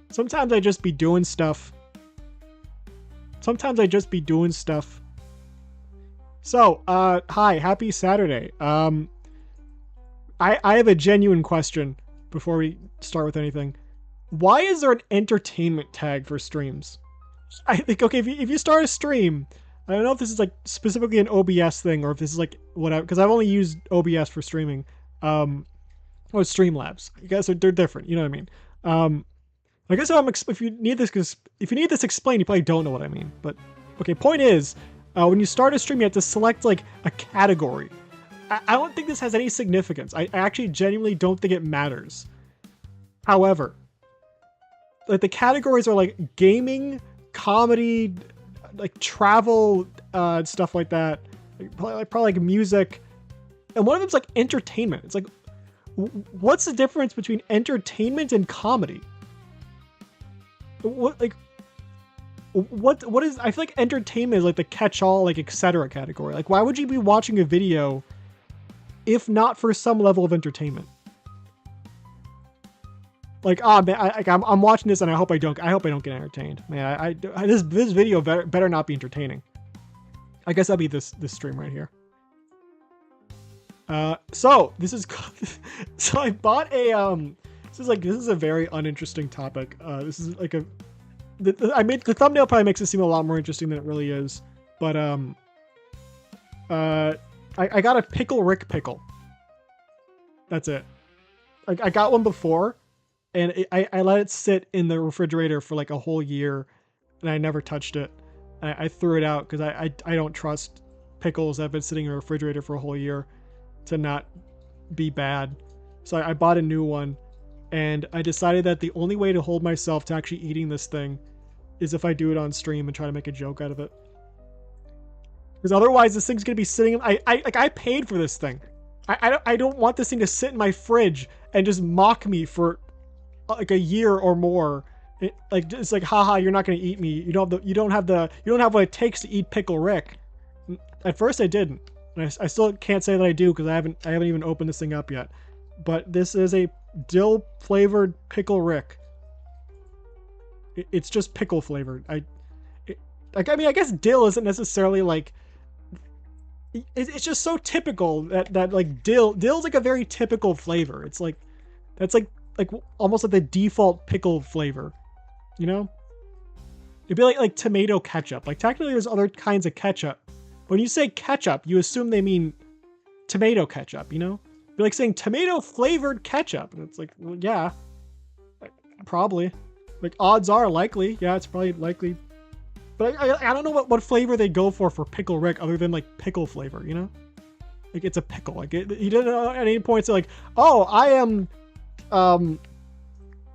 Sometimes I just be doing stuff. So, hi, happy Saturday. I have a genuine question before we start with anything. Why is there an entertainment tag for streams? I think, okay, if you start a stream, I don't know if this is like specifically an OBS thing or if this is like whatever, because I've only used OBS for streaming. Oh, Streamlabs. I guess they're different. You know what I mean? I guess if you need this explained, you probably don't know what I mean. But okay, point is, when you start a stream, you have to select like a category. I don't think this has any significance. I actually genuinely don't think it matters. However, like the categories are like gaming, comedy, like travel, stuff like that. Probably like music, and one of them's like entertainment. It's like, what's the difference between entertainment and comedy? What is? I feel like entertainment is like the catch-all, like etc. category. Like, why would you be watching a video if not for some level of entertainment? Like, man, I'm watching this and I hope I don't get entertained. Man, this video better not be entertaining. I guess that'll be this stream right here. So this is so I bought a this is a very uninteresting topic. This is like I made the thumbnail probably makes it seem a lot more interesting than it really is. But I got a Pickle Rick pickle. That's it. I got one before, and I let it sit in the refrigerator for like a whole year, and I never touched it. I threw it out because I don't trust pickles that have been sitting in a refrigerator for a whole year to not be bad. So I bought a new one, and I decided that the only way to hold myself to actually eating this thing is if I do it on stream and try to make a joke out of it. Because otherwise this thing's gonna be sitting. I paid for this thing. I don't want this thing to sit in my fridge and just mock me for like a year or more. It's like, haha, you're not gonna eat me. You don't have what it takes to eat Pickle Rick. At first I didn't. And I still can't say that I do because I haven't even opened this thing up yet. But this is a dill flavored Pickle Rick. It's just pickle flavored. I mean, I guess dill isn't necessarily like. It's just so typical that like dill's like a very typical flavor. It's like that's like almost like the default pickle flavor, you know? It'd be like tomato ketchup. Like technically there's other kinds of ketchup. But when you say ketchup, you assume they mean tomato ketchup, you know? It'd be like saying tomato flavored ketchup. And it's like, well, yeah, probably. Like odds are likely. Yeah, it's probably likely. But I don't know what flavor they go for Pickle Rick other than like pickle flavor, you know? Like it's a pickle. Like you didn't at any point say like, oh, I am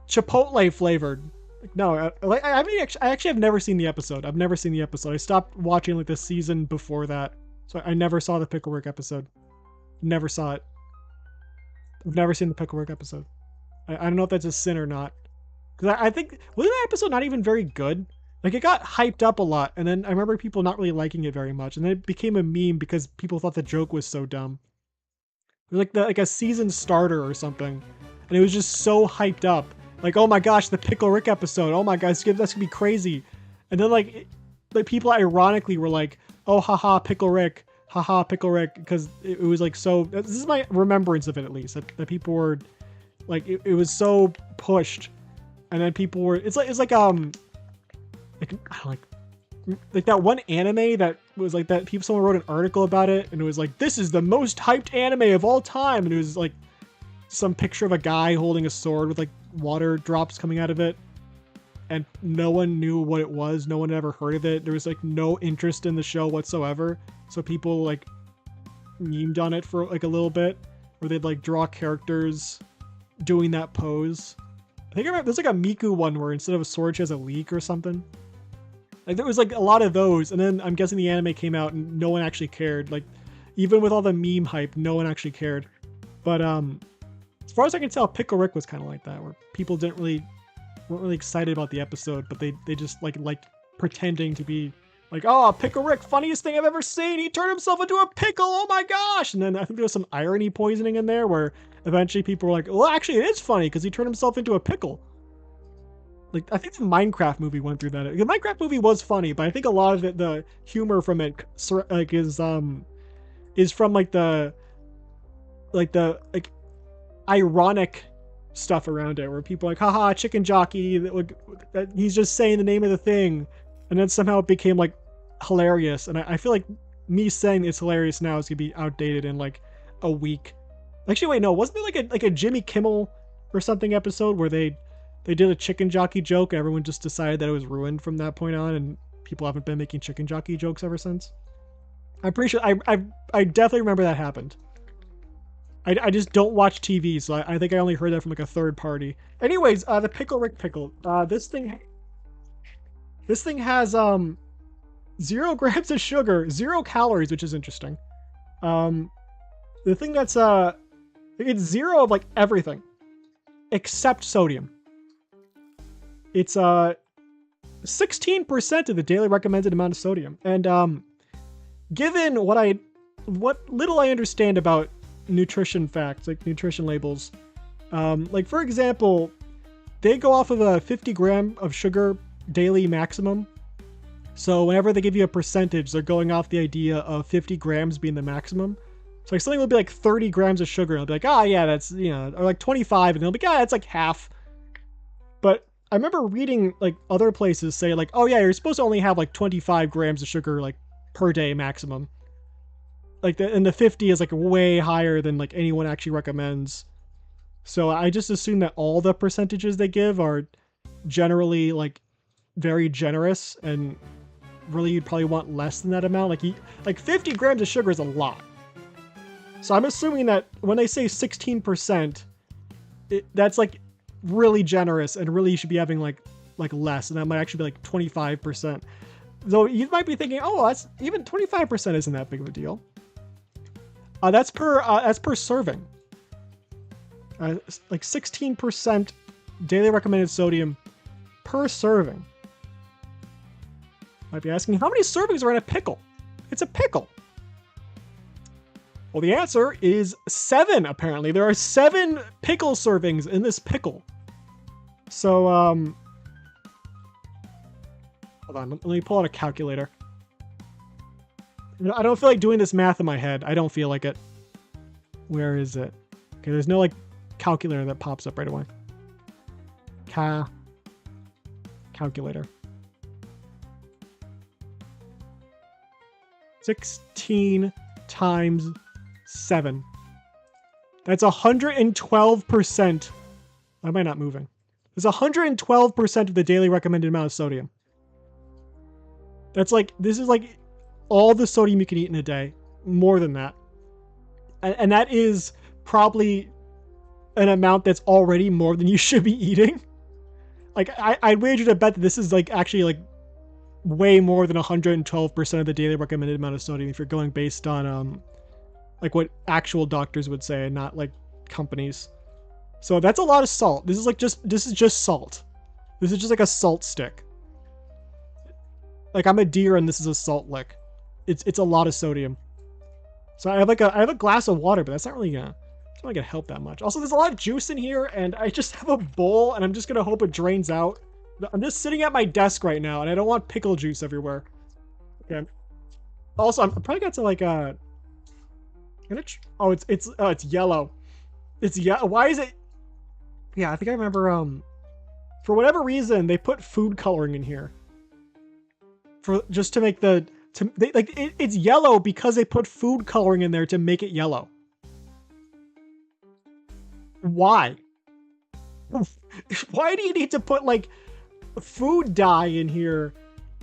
Chipotle flavored. Like, no, I actually have never seen the episode. I've never seen the episode. I stopped watching like the season before that. So I never saw the Pickle Rick episode. Never saw it. I've never seen the Pickle Rick episode. I don't know if that's a sin or not. Because I think, wasn't that episode not even very good? Like, it got hyped up a lot, and then I remember people not really liking it very much, and then it became a meme because people thought the joke was so dumb. It was like a season starter or something, and it was just so hyped up. Like, oh my gosh, the Pickle Rick episode, oh my gosh, that's gonna be crazy. And then like people ironically were like, oh haha, Pickle Rick, because it was like so, this is my remembrance of it at least, that people were, like, it was so pushed, and then people were, it's like that one anime that was like that someone wrote an article about it and it was like, this is the most hyped anime of all time, and it was like some picture of a guy holding a sword with like water drops coming out of it, and no one knew what it was, no one had ever heard of it, there was like no interest in the show whatsoever, so people like memed on it for like a little bit, where they'd like draw characters doing that pose. I think I remember there's like a Miku one where instead of a sword she has a leek or something. Like there was like a lot of those, and then I'm guessing the anime came out and no one actually cared. Like even with all the meme hype, no one actually cared. But as far as I can tell, Pickle Rick was kind of like that, where people weren't really excited about the episode, but they just liked pretending to be like, oh, Pickle Rick, funniest thing I've ever seen. He turned himself into a pickle. Oh my gosh! And then I think there was some irony poisoning in there, where eventually people were like, well, actually, it is funny because he turned himself into a pickle. Like, I think the Minecraft movie went through that. The Minecraft movie was funny, but I think a lot of it, the humor from it, like, is from like ironic stuff around it, where people are like, haha, chicken jockey, that he's just saying the name of the thing, and then somehow it became like hilarious. And I feel like me saying it's hilarious now is gonna be outdated in like a week. Actually, wait, no, wasn't there like a Jimmy Kimmel or something episode where they did a chicken jockey joke and everyone just decided that it was ruined from that point on, and people haven't been making chicken jockey jokes ever since? I'm pretty sure I definitely remember that happened. I just don't watch TV, so I think I only heard that from like a third party. Anyways, the Pickle Rick Pickle. This thing has 0 grams of sugar, 0 calories, which is interesting. The thing that's it's 0 of like everything except sodium. It's 16% of the daily recommended amount of sodium. And given what little I understand about nutrition facts, like nutrition labels, like for example, they go off of a 50 gram of sugar daily maximum. So whenever they give you a percentage, they're going off the idea of 50 grams being the maximum. So like something will be like 30 grams of sugar, and I'll be like, oh yeah, that's, you know, or like 25, and they'll be like, ah, that's like half. But I remember reading like other places say like, oh yeah, you're supposed to only have like 25 grams of sugar like per day maximum. Like and the 50 is like way higher than like anyone actually recommends. So I just assume that all the percentages they give are generally like very generous, and really you'd probably want less than that amount. Like 50 grams of sugar is a lot. So I'm assuming that when they say 16%, that's like really generous, and really you should be having like less, and that might actually be like 25%. Though you might be thinking, oh, that's even 25% isn't that big of a deal. That's per serving. Like 16% daily recommended sodium per serving. Might be asking, how many servings are in a pickle? It's a pickle. Well, the answer is 7, apparently. There are 7 pickle servings in this pickle. So, hold on, let me pull out a calculator. I don't feel like doing this math in my head. I don't feel like it. Where is it? Okay, there's no like calculator that pops up right away. Calculator. 16 times 7. That's 112%. Why am I not moving? It's 112% of the daily recommended amount of sodium. That's like, this is like all the sodium you can eat in a day. More than that. And that is probably an amount that's already more than you should be eating. Like, I'd wager to bet that this is like actually like way more than 112% of the daily recommended amount of sodium if you're going based on like what actual doctors would say, and not like companies. So that's a lot of salt. This is just salt. This is just like a salt stick. Like I'm a deer and this is a salt lick. It's a lot of sodium. So I have a glass of water, but that's not really gonna help that much. Also, there's a lot of juice in here, and I just have a bowl, and I'm just gonna hope it drains out. I'm just sitting at my desk right now, and I don't want pickle juice everywhere. Okay. Also, I'm probably got to like oh, it's yellow. It's why is it? Yeah, I think I remember. For whatever reason, they put food coloring in here. Just to make it's yellow because they put food coloring in there to make it yellow. Why? Why do you need to put like food dye in here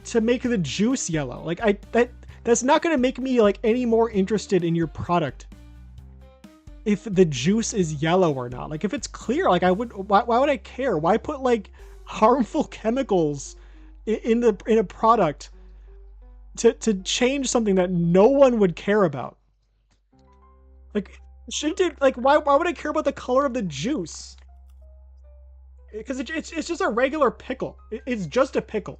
to make the juice yellow? Like that's not going to make me like any more interested in your product if the juice is yellow or not. Like if it's clear, like why would I care? Why put like harmful chemicals in a product to change something that no one would care about? Like, shouldn't it, like, why would I care about the color of the juice? Because it's just a regular pickle. It's just a pickle.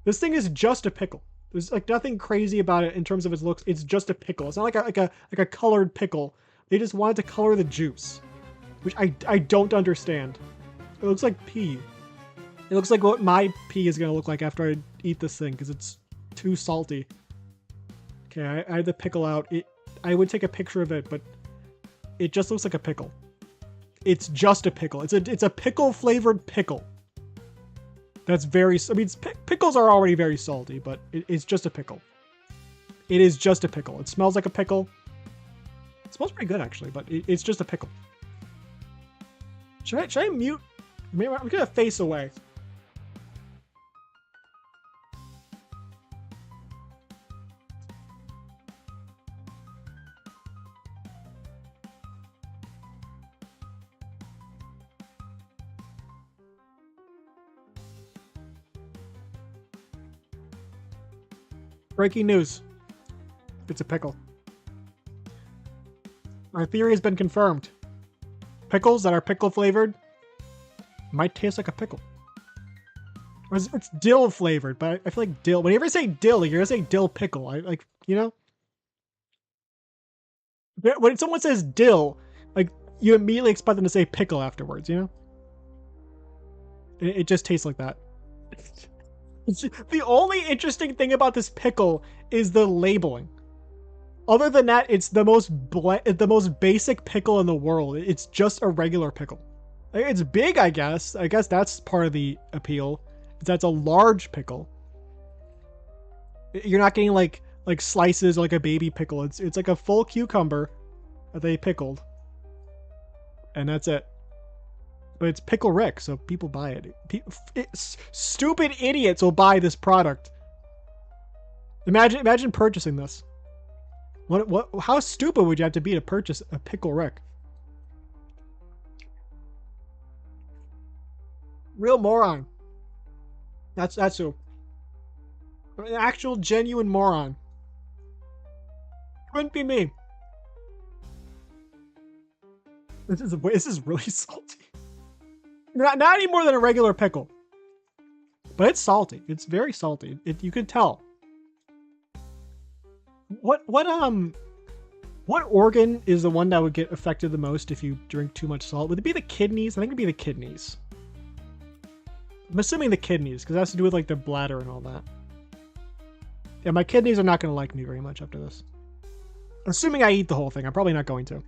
This thing is just a pickle. There's like nothing crazy about it in terms of its looks. It's just a pickle. It's not like a colored pickle. They just wanted to color the juice, which I don't understand. It looks like pee. It looks like what my pee is gonna look like after I eat this thing because it's too salty. Okay, I had the pickle out. I would take a picture of it, but it just looks like a pickle. It's just a pickle. It's a pickle flavored pickle. That's very. I mean, pickles are already very salty, but it's just a pickle. It is just a pickle. It smells like a pickle. It smells pretty good actually, but it's just a pickle. Should I mute? Maybe I'm gonna face away. Breaking news. It's a pickle. Our theory has been confirmed. Pickles that are pickle flavored might taste like a pickle. Or it's dill flavored, but I feel like dill. Whenever you say dill, you're gonna say dill pickle. I like, you know? When someone says dill, like you immediately expect them to say pickle afterwards, you know? It just tastes like that. The only interesting thing about this pickle is the labeling. Other than that, it's the most basic pickle in the world. It's just a regular pickle. It's big, I guess. I guess that's part of the appeal. That's a large pickle. You're not getting like slices or like a baby pickle. It's like a full cucumber that they pickled, and that's it. But it's Pickle Rick, so people buy it. Stupid idiots will buy this product. Imagine purchasing this. What? How stupid would you have to be to purchase a Pickle Rick? Real moron. That's who. An actual genuine moron. Couldn't be me. This is really salty. Not any more than a regular pickle. But it's salty. It's very salty. You can tell. What organ is the one that would get affected the most if you drink too much salt? Would it be the kidneys? I think it'd be the kidneys. I'm assuming the kidneys, because it has to do with like the bladder and all that. Yeah, my kidneys are not going to like me very much after this. Assuming I eat the whole thing. I'm probably not going to.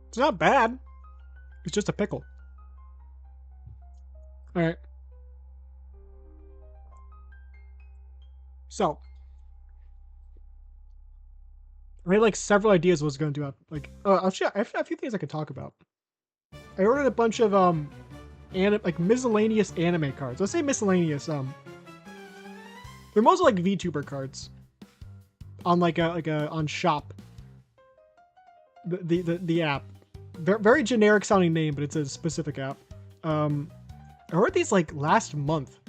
It's not bad. It's just a pickle. Alright. So. I had like several ideas what I was going to do. Like, actually, I have a few things I could talk about. I ordered a bunch of, like miscellaneous anime cards. Let's say miscellaneous, they're mostly like VTuber cards. On on Shop. The app. Very generic sounding name, but it's a specific app. I ordered these like last month,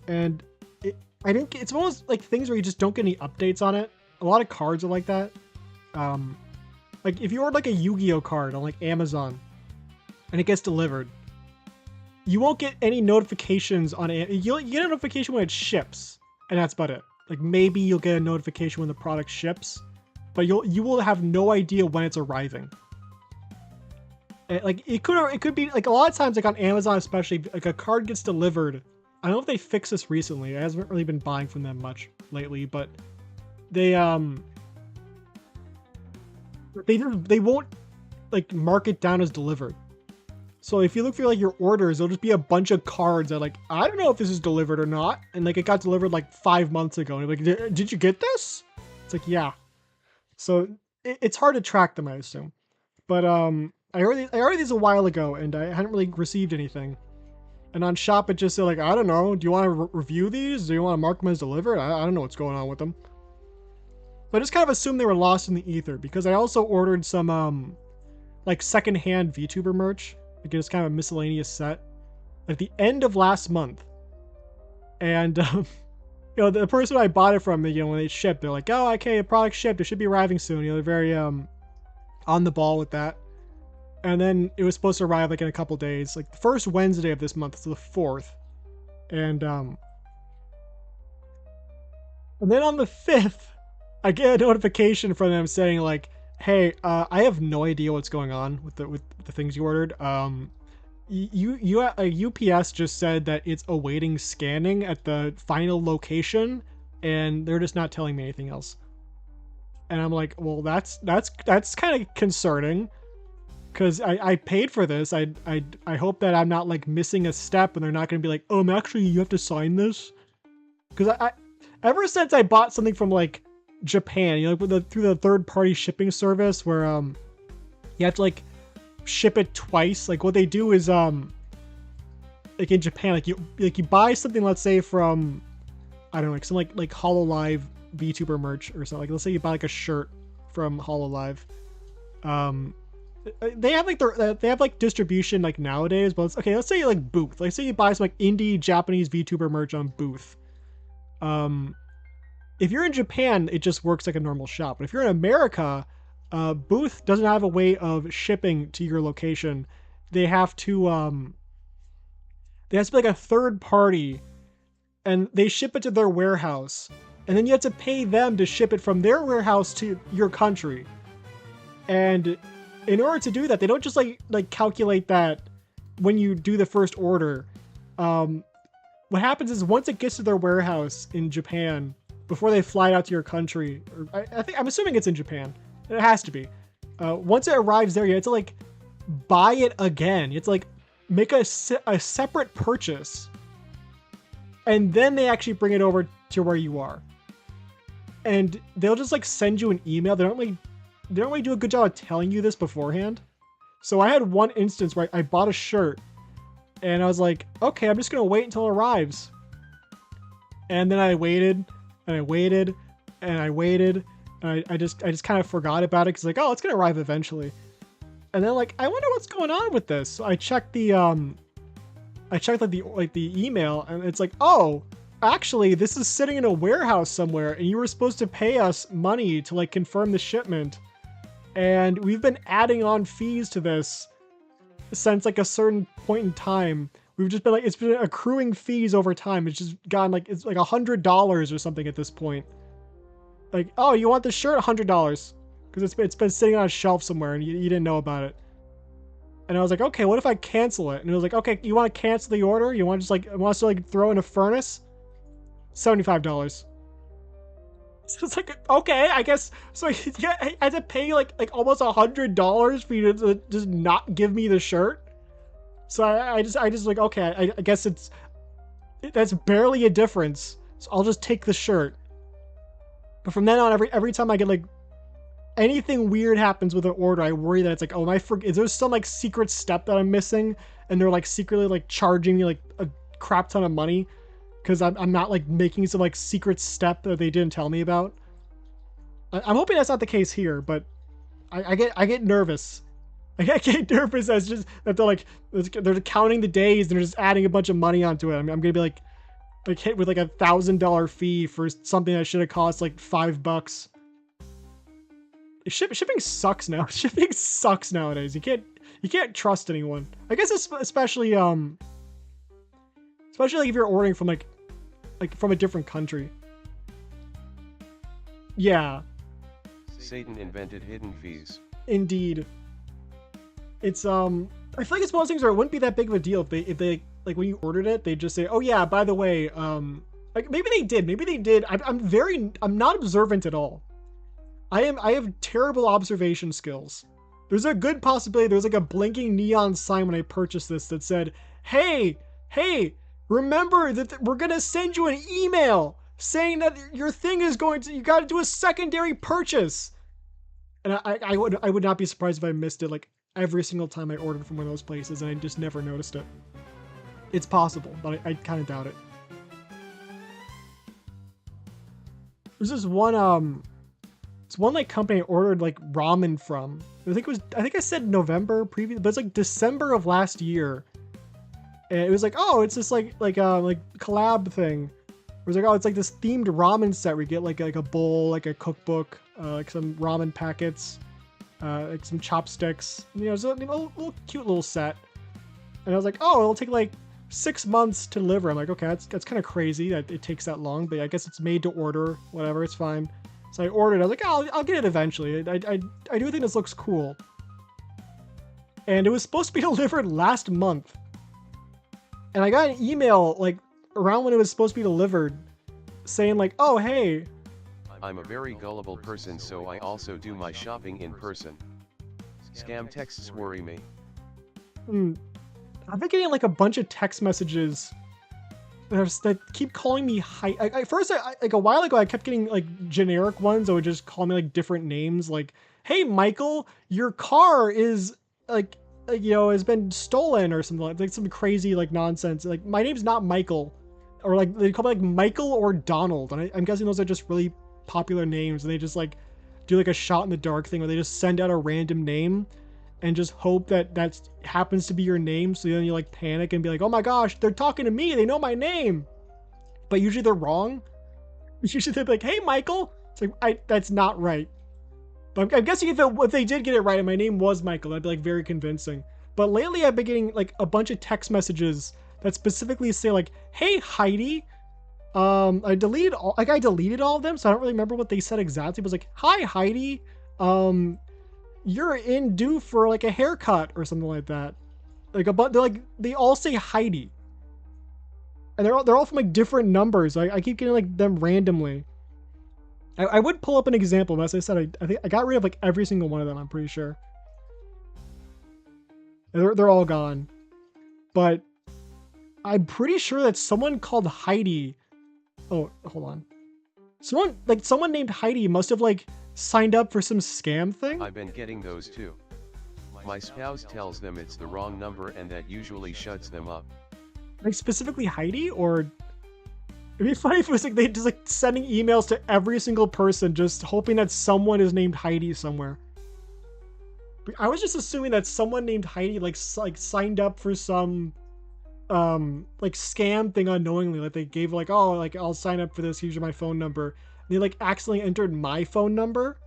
and it's one of those like things where you just don't get any updates on it. A lot of cards are like that. Like if you order like a Yu-Gi-Oh card on like Amazon, and it gets delivered, you won't get any notifications on it. You get a notification when it ships, and that's about it. Like maybe you'll get a notification when the product ships, but you will have no idea when it's arriving. Like it could be like a lot of times like on Amazon especially, like a card gets delivered. I don't know if they fixed this recently. I haven't really been buying from them much lately, but they won't like mark it down as delivered. So if you look for like your orders, there'll just be a bunch of cards that like, I don't know if this is delivered or not, and like it got delivered like 5 months ago, and like, did you get this? It's like, yeah. So it's hard to track them, I assume. But I ordered these a while ago, and I hadn't really received anything. And on Shop, it just said like, I don't know. Do you want to review these? Do you want to mark them as delivered? I don't know what's going on with them. But I just kind of assumed they were lost in the ether, because I also ordered some like secondhand VTuber merch. Like it's kind of a miscellaneous set at the end of last month. And you know, the person I bought it from, you know, when they shipped, they're like, oh, okay, the product shipped, it should be arriving soon. You know, they're very on the ball with that. And then it was supposed to arrive like in a couple days, like the first Wednesday of this month, so the 4th. And then on the 5th, I get a notification from them saying like, Hey, I have no idea what's going on with the things you ordered. UPS just said that it's awaiting scanning at the final location, and they're just not telling me anything else. And I'm like, well, that's kind of concerning, because I paid for this. I hope that I'm not like missing a step, and they're not going to be like, actually, you have to sign this. Because I ever since I bought something from like Japan, you know, through the third party shipping service where you have to like ship it twice. Like what they do is like in Japan, like you buy something, let's say from, I don't know, like some like HoloLive VTuber merch or something. Like let's say you buy like a shirt from HoloLive. They have like distribution like nowadays, but it's okay. Let's say you like Booth. Let's say you buy some like indie Japanese VTuber merch on Booth. If you're in Japan, it just works like a normal shop. But if you're in America, Booth doesn't have a way of shipping to your location. They have to be like a third party, and they ship it to their warehouse, and then you have to pay them to ship it from their warehouse to your country. And in order to do that, they don't just like calculate that when you do the first order. What happens is once it gets to their warehouse in Japan, before they fly it out to your country, or I'm assuming it's in Japan. It has to be. Once it arrives there, you have to like buy it again. You have to like make a separate purchase, and then they actually bring it over to where you are. And they'll just like send you an email. They don't really do a good job of telling you this beforehand. So I had one instance where I bought a shirt, and I was like, okay, I'm just gonna wait until it arrives. And then I waited, and I waited, and I waited, and I just kind of forgot about it because like, oh, it's gonna arrive eventually. And then like, I wonder what's going on with this. So I checked the the email, and it's like, oh, actually, this is sitting in a warehouse somewhere, and you were supposed to pay us money to like confirm the shipment. And we've been adding on fees to this since like a certain point in time. We've just been like, it's been accruing fees over time. It's just gotten like, it's like $100 or something at this point. Like, oh, you want this shirt? $100. Because it's been sitting on a shelf somewhere and you didn't know about it. And I was like, okay, what if I cancel it? And it was like, okay, you want to cancel the order? You want to just like, want us to like throw in a furnace? $75. So it's like, okay, I guess. So yeah, I had to pay like almost $100 for you to just not give me the shirt. So I just like, okay, I guess that's barely a difference. So I'll just take the shirt. But from then on, every time I get like anything weird happens with an order, I worry that it's like, oh, is there some like secret step that I'm missing, and they're like secretly like charging me like a crap ton of money because I'm not like making some like secret step that they didn't tell me about. I'm hoping that's not the case here, but I get nervous. I get nervous as just that they're counting the days and they're just adding a bunch of money onto it. I'm gonna be like hit with like $1,000 fee for something that should have cost like $5. Shipping sucks now. Shipping sucks nowadays. You can't trust anyone. I guess especially like if you're ordering from like from a different country. Yeah. Satan invented hidden fees. Indeed. It's I feel like it's one of those things where it wouldn't be that big of a deal if they like when you ordered it, they just say, oh yeah, by the way, like maybe they did. I'm not observant at all. I have terrible observation skills. There's a good possibility there's like a blinking neon sign when I purchased this that said, hey, remember that we're gonna send you an email saying that your thing is you gotta do a secondary purchase. And I would not be surprised if I missed it like every single time I ordered from one of those places and I just never noticed it. It's possible, but I kind of doubt it. There's this one it's one like company I ordered like ramen from. I think I said November previous, but it's like December of last year. And it was like, oh, it's this like collab thing. It was like, oh, it's like this themed ramen set where you get like a bowl, like a cookbook, like some ramen packets, like some chopsticks. You know, it's a little cute little set. And I was like, oh, it'll take like 6 months to deliver. I'm like, okay, that's kind of crazy that it takes that long, but I guess it's made to order. Whatever, it's fine. So I ordered. I was like, oh, I'll get it eventually. I do think this looks cool. And it was supposed to be delivered last month. And I got an email like around when it was supposed to be delivered saying like, oh, hey. I'm a very gullible person, so I also do my shopping in person. Scam texts worry me. I've been getting like a bunch of text messages that keep calling me first, like a while ago, I kept getting like generic ones that would just call me like different names. Like, hey, Michael, your car is like has been stolen or something like some crazy like nonsense. Like my name's not Michael, or like they call me like Michael or Donald. And I'm guessing those are just really popular names. And they just like do like a shot in the dark thing where they just send out a random name and just hope that happens to be your name. So then you like panic and be like, oh my gosh, they're talking to me. They know my name. But usually they're wrong. Usually they're like, hey, Michael. It's like, that's not right. But I'm guessing if they did get it right and my name was Michael, that'd be like very convincing. But lately I've been getting like a bunch of text messages that specifically say like, hey, Heidi. I deleted all of them. So I don't really remember what they said exactly. It was like, hi, Heidi. You're in due for like a haircut or something like that. They all say Heidi, and they're all from like different numbers. I keep getting like them randomly. I would pull up an example, but as I said, I think I got rid of like every single one of them. I'm pretty sure they're all gone, but I'm pretty sure that someone called Heidi. Oh, hold on. Someone named Heidi must have like signed up for some scam thing. I've been getting those too. My spouse tells them it's the wrong number and that usually shuts them up. Like specifically Heidi, or it'd be funny if it was like they just like sending emails to every single person just hoping that someone is named Heidi somewhere. But I was just assuming that someone named Heidi like signed up for some like scam thing unknowingly. Like they gave like, oh, like I'll sign up for this, here's my phone number. They like accidentally entered my phone number,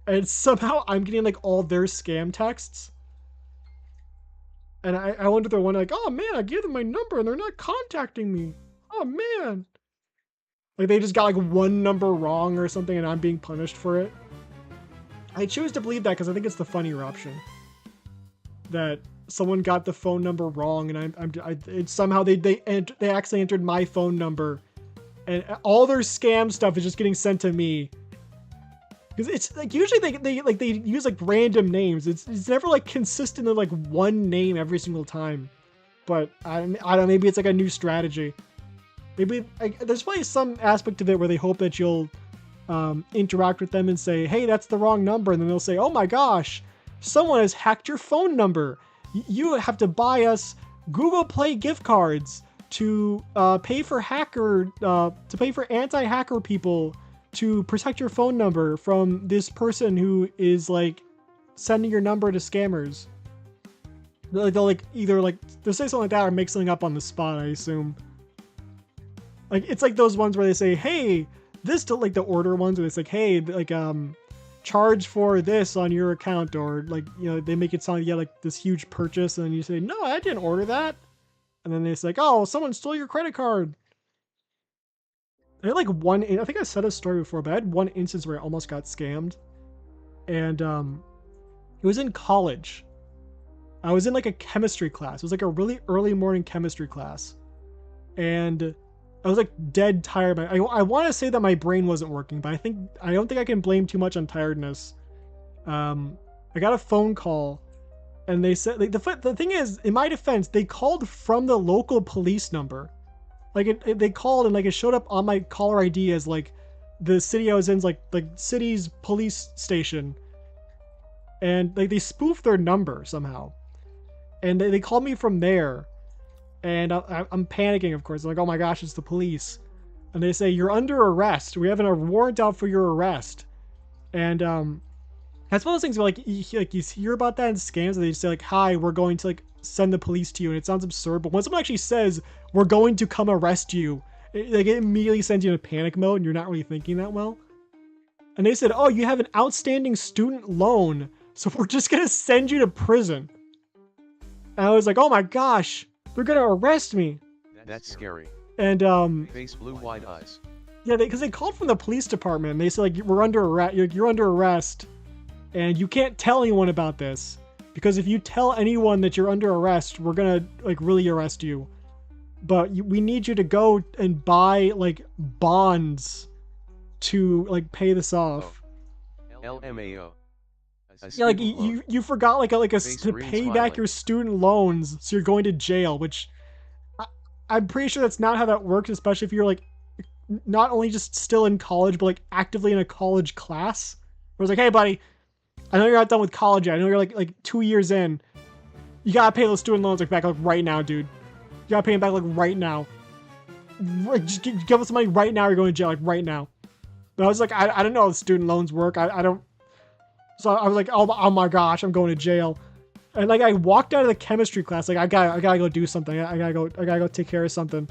and somehow I'm getting like all their scam texts. And I wonder if they're one like, oh man, I gave them my number and they're not contacting me. Oh man. Like they just got like one number wrong or something and I'm being punished for it. I choose to believe that because I think it's the funnier option. That someone got the phone number wrong and it's somehow they accidentally entered my phone number. And all their scam stuff is just getting sent to me. Because it's like usually they use like random names. It's never like consistent in like one name every single time. But I don't know, maybe it's like a new strategy. Maybe there's probably some aspect of it where they hope that you'll interact with them and say, hey, that's the wrong number. And then they'll say, oh my gosh, someone has hacked your phone number. You have to buy us Google Play gift cards to pay for anti-hacker people to protect your phone number from this person who is like sending your number to scammers. They'll like either like they'll say something like that or make something up on the spot, I assume. Like it's like those ones where they say, hey, this to like the order ones where it's like, hey, like charge for this on your account, or like, you know, they make it sound like you had like this huge purchase and then you say, no, I didn't order that. And then they say like, oh, someone stole your credit card. I had like I think I said a story before, but I had one instance where I almost got scammed. And it was in college. I was in like a chemistry class. It was like a really early morning chemistry class. And I was like dead tired. I want to say that my brain wasn't working, but I don't think I can blame too much on tiredness. I got a phone call and they said, like, the thing is, in my defense, they called from the local police number. Like they called and like it showed up on my caller ID as like the city I was in's like city's police station, and like they spoofed their number somehow, and they called me from there, and I'm panicking, of course. I'm like, oh my gosh, it's the police, and they say you're under arrest. We have a warrant out for your arrest, and that's one of those things where like you hear about that in scams, and they just say like, hi, we're going to like send the police to you, and it sounds absurd, but when someone actually says we're going to come arrest you, it immediately sends you in a panic mode and you're not really thinking that well. And they said, oh, you have an outstanding student loan, so we're just gonna send you to prison. And I was like, oh my gosh, they're gonna arrest me. That's scary. And face blue, wide eyes. Yeah, because they called from the police department. And they said like we're under arrest. You're under arrest, and you can't tell anyone about this because if you tell anyone that you're under arrest, we're gonna like really arrest you. But we need you to go and buy like bonds to like pay this off. LMAO. Yeah, like you forgot like a to pay back your student loans, so you're going to jail. Which I'm pretty sure that's not how that works, especially if you're like not only just still in college, but like actively in a college class. Where it's like, hey, buddy, I know you're not done with college yet. I know you're like 2 years in. You gotta pay those student loans like back like right now, dude. You gotta pay them back like right now. Just give us some money right now. Or you're going to jail like right now. But I was like, I don't know how student loans work. I don't. So I was like, oh my gosh, I'm going to jail. And like I walked out of the chemistry class, like I gotta go do something. I gotta go take care of something.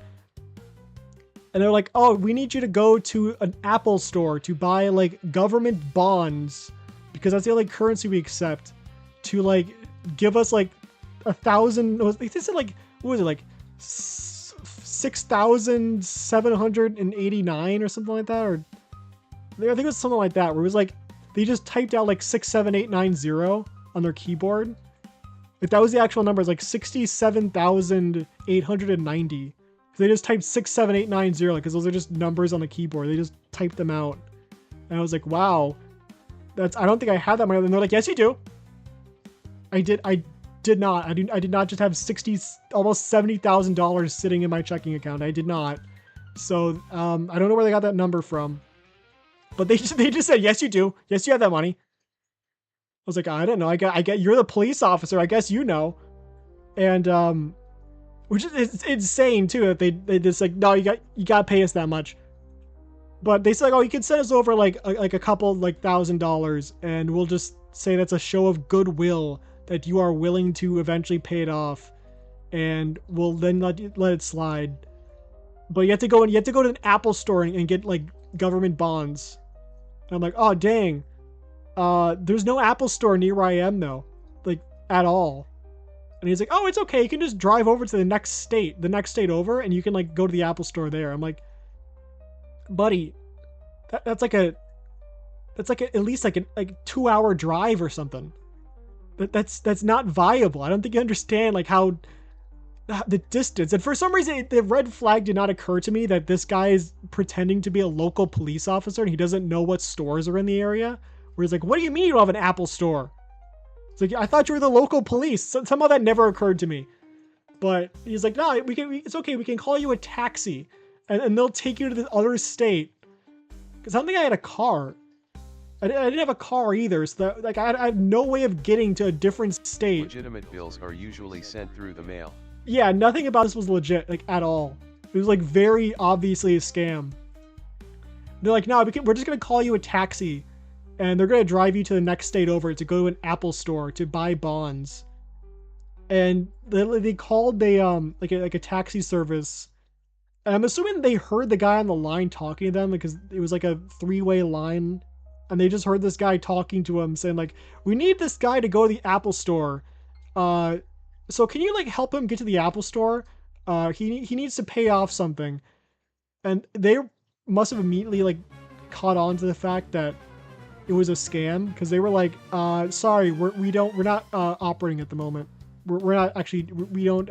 And they're like, oh, we need you to go to an Apple store to buy like government bonds because that's the only currency we accept. To like give us like 1,000. They said like what was it like 6,789 or something like that, or I think it was something like that. Where it was like they just typed out like 67890 on their keyboard. If that was the actual number, it's like 67,890. They just typed 67890 because those are just numbers on the keyboard. They just typed them out. And I was like, wow, I don't think I had that money. And they're like, yes, you do. I did not. I did not just have almost $70,000 sitting in my checking account. I did not. So I don't know where they got that number from. But they just said, yes, you do. Yes, you have that money. I was like, I don't know. I get you're the police officer. I guess you know. And which is it's insane too that they just like, no, you gotta pay us that much. But they said like, oh, you can send us over like a couple like $1,000 and we'll just say that's a show of goodwill that you are willing to eventually pay it off, and we'll then let it slide. But you have to go to an Apple store and get like government bonds. And I'm like, oh dang. There's no Apple store near where I am though, like at all. And he's like, oh, it's okay. You can just drive over to the next state over, and you can like go to the Apple store there. I'm like, buddy, that's like at least like a 2-hour drive or something. That's not viable. I don't think you understand like how the distance. And for some reason, the red flag did not occur to me that this guy is pretending to be a local police officer and he doesn't know what stores are in the area. Where he's like, what do you mean you don't have an Apple store? It's like, I thought you were the local police. Somehow that never occurred to me. But he's like, no, it's okay. We can call you a taxi and they'll take you to the other state. Because I don't think I had a car. I didn't have a car either. So that, like, I had no way of getting to a different state. Legitimate bills are usually sent through the mail. Yeah, nothing about this was legit, like, at all. It was, like, very obviously a scam. They're like, no, we're just going to call you a taxi. And they're going to drive you to the next state over to go to an Apple store to buy bonds. And they called like a taxi service. And I'm assuming they heard the guy on the line talking to them because it was like a 3-way line. And they just heard this guy talking to him saying like, we need this guy to go to the Apple store. So can you like help him get to the Apple store? He needs to pay off something. And they must have immediately like caught on to the fact that it was a scam, because they were like, sorry, we're not operating at the moment. We're not actually, we don't,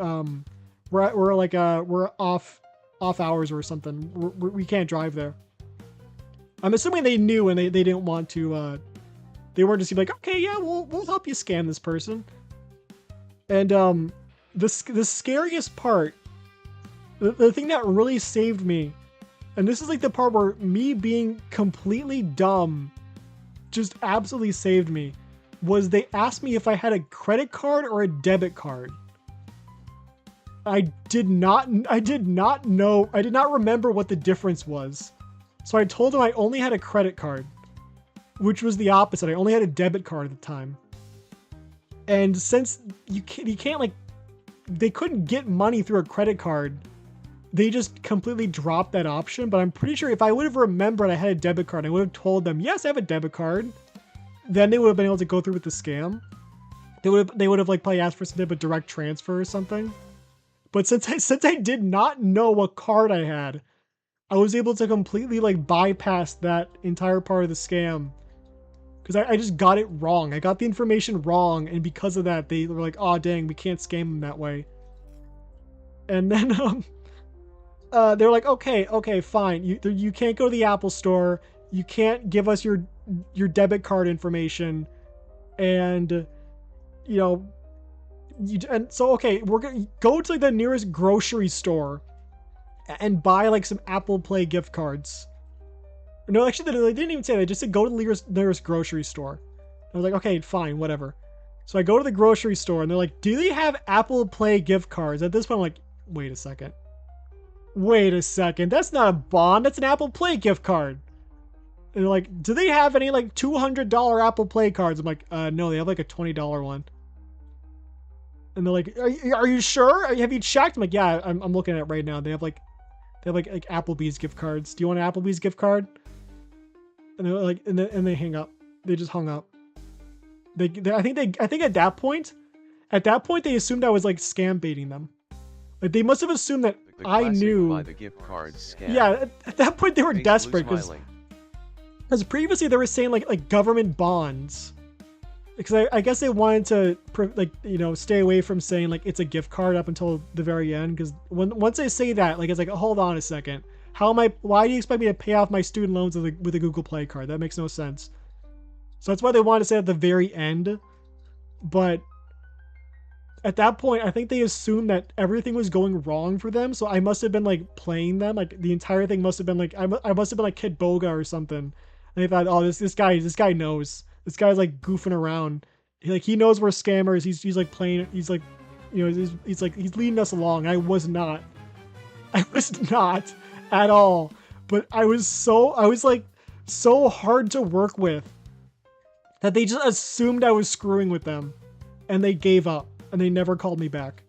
we're off hours or something. We can't drive there. I'm assuming they knew and they didn't want to, they weren't just like, okay, yeah, we'll help you scam this person. And the scariest part, the thing that really saved me, and this is like the part where me being completely dumb just absolutely saved me, was they asked me if I had a credit card or a debit card. I did not remember what the difference was. So I told them I only had a credit card, which was the opposite. I only had a debit card at the time. And since you can't like, they couldn't get money through a credit card, they just completely dropped that option. But I'm pretty sure if I would have remembered I had a debit card, I would have told them, yes, I have a debit card. Then they would have been able to go through with the scam. They would have like probably asked for some type of direct transfer or something. But since I did not know what card I had, I was able to completely like bypass that entire part of the scam because I just got it wrong. I got the information wrong, and because of that, they were like, "Oh dang, we can't scam them that way." And then they're like, "Okay, fine. You can't go to the Apple Store. You can't give us your debit card information, and you know and so okay, we're gonna go to like the nearest grocery store and buy like some Apple Play gift cards." No, actually, they didn't even say that. They just said go to the nearest grocery store. I was like, okay, fine, whatever. So I go to the grocery store and they're like, do they have Apple Play gift cards? At this point, I'm like, wait a second. Wait a second. That's not a bond. That's an Apple Play gift card. And they're like, do they have any like $200 Apple Play cards? I'm like, no, they have like a $20 one. And they're like, are you sure? Have you checked? I'm like, yeah, I'm looking at it right now. They have like Applebee's gift cards. Do you want an Applebee's gift card? And they're like, and they hang up. They just hung up. I think at that point they assumed I was like scam baiting them. Like they must have assumed that The I knew. buy the gift cards scam. Yeah, at that point they were Face desperate blue because smiling. previously they were saying like government bonds. Because I guess they wanted to stay away from saying like it's a gift card up until the very end. Because once they say that, like it's like, hold on a second. Why do you expect me to pay off my student loans with a Google Play card? That makes no sense. So that's why they wanted to say at the very end. But at that point, I think they assumed that everything was going wrong for them. So I must have been like playing them. Like the entire thing must have been like, I must have been like Kid Boga or something. And they thought, oh, this guy knows. This guy's like goofing around. He knows we're scammers. He's like playing. He's like, he's leading us along. I was not. I was not at all. But I was like so hard to work with that they just assumed I was screwing with them, and they gave up and they never called me back.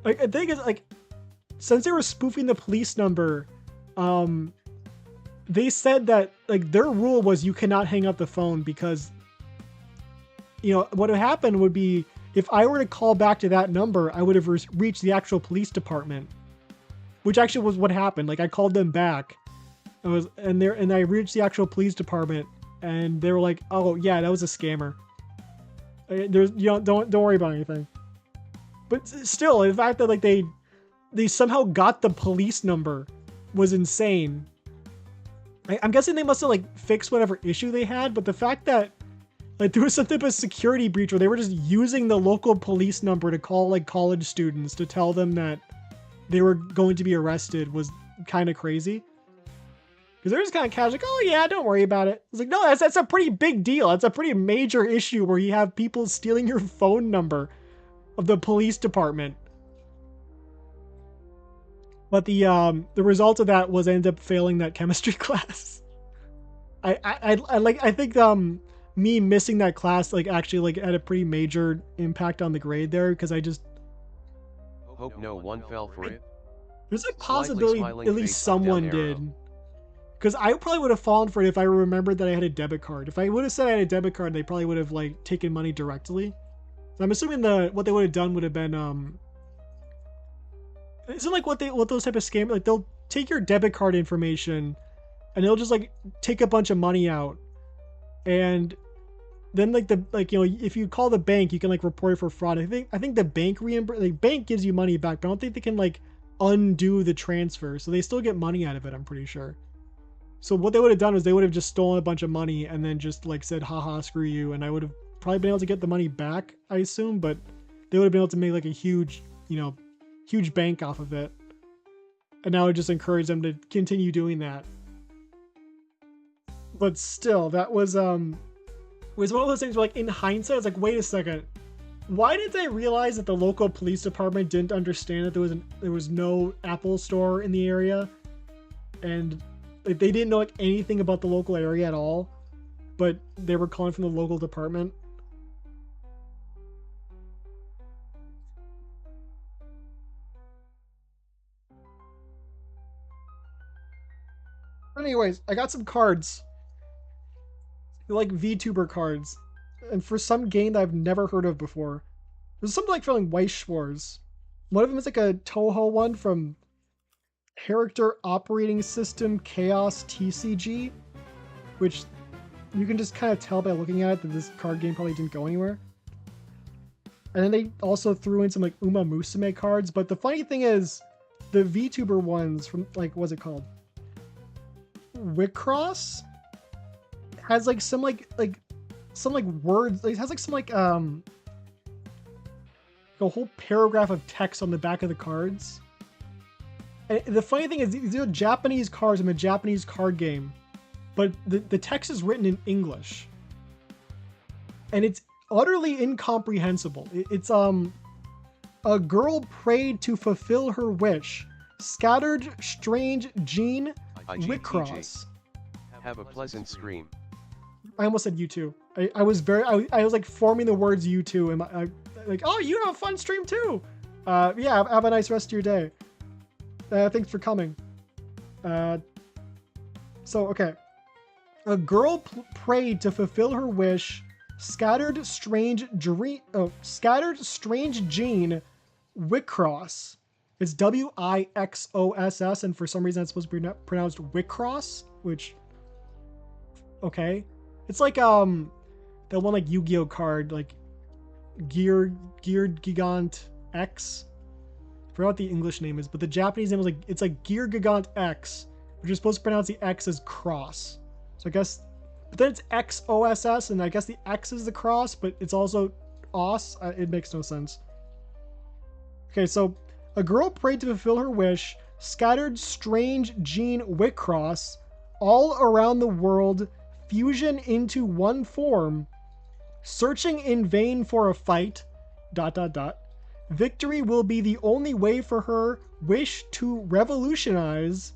Like the thing is, like, since they were spoofing the police number, they said that like their rule was you cannot hang up the phone because what would happen would be if I were to call back to that number, I would have reached the actual police department, which actually was what happened. Like I called them back, and I reached the actual police department, and they were like, "Oh yeah, that was a scammer. There's don't worry about anything." But still, the fact that like they somehow got the police number was insane. I'm guessing they must have like fixed whatever issue they had, but the fact that like there was some type of security breach where they were just using the local police number to call like college students to tell them that they were going to be arrested was kind of crazy. Because they're just kind of casual, like, oh yeah, don't worry about it. It's like, no, that's a pretty big deal. That's a pretty major issue where you have people stealing your phone number of the police department. But the result of that was I ended up failing that chemistry class. I think me missing that class like actually like had a pretty major impact on the grade there because I just Hope no one fell for it. there's a Slightly possibility smiling at least face up, down someone arrow. did. Because I probably would have fallen for it if I remembered that I had a debit card. If I would have said I had a debit card, they probably would have like taken money directly. So I'm assuming what they would have done would have been isn't like what those type of scam, like they'll take your debit card information and they'll just like take a bunch of money out, and then if you call the bank you can like report it for fraud. I think the bank gives you money back, but I don't think they can like undo the transfer, so they still get money out of it, I'm pretty sure. So what they would have done was they would have just stolen a bunch of money and then just like said, haha, screw you, and I would have probably been able to get the money back, I assume, but they would have been able to make like a huge bank off of it. And now I would just encourage them to continue doing that. But still, that was one of those things where like in hindsight, it's like, wait a second. Why didn't I realize that the local police department didn't understand that there was no Apple store in the area? And like, they didn't know like anything about the local area at all, but they were calling from the local department. Anyways, I got some cards. They're like VTuber cards. And for some game that I've never heard of before. There's something like from Weiss Schwarz. One of them is like a Toho one from character operating system chaos TCG, which you can just kind of tell by looking at it that this card game probably didn't go anywhere. And then they also threw in some like Uma Musume cards. But the funny thing is, the VTuber ones from like, what's it called? Wicross has like some some words. It has like some like a whole paragraph of text on the back of the cards. And the funny thing is, these are Japanese cards in a Japanese card game, but the text is written in English, and it's utterly incomprehensible. It's a girl prayed to fulfill her wish. Scattered strange gene Wicross. Have a pleasant stream. I almost said you too. I was like forming the words you too, and I like, oh, you have a fun stream too. Yeah, have a nice rest of your day. Thanks for coming. So okay, a girl prayed to fulfill her wish. Scattered strange gene Wicross. It's Wixoss, and for some reason it's supposed to be pronounced Wicross, which, okay. It's like that one like Yu-Gi-Oh card, like Gear Gigant X. I forgot what the English name is, but the Japanese name was like, it's like Gear Gigant X, which is supposed to pronounce the X as cross. So I guess, but then it's XOSS, and I guess the X is the cross, but it's also OS. It makes no sense. Okay, so a girl prayed to fulfill her wish. Scattered strange gene Wicross all around the world. Fusion into one form. Searching in vain for a fight. ... Victory will be the only way for her wish to revolutionize.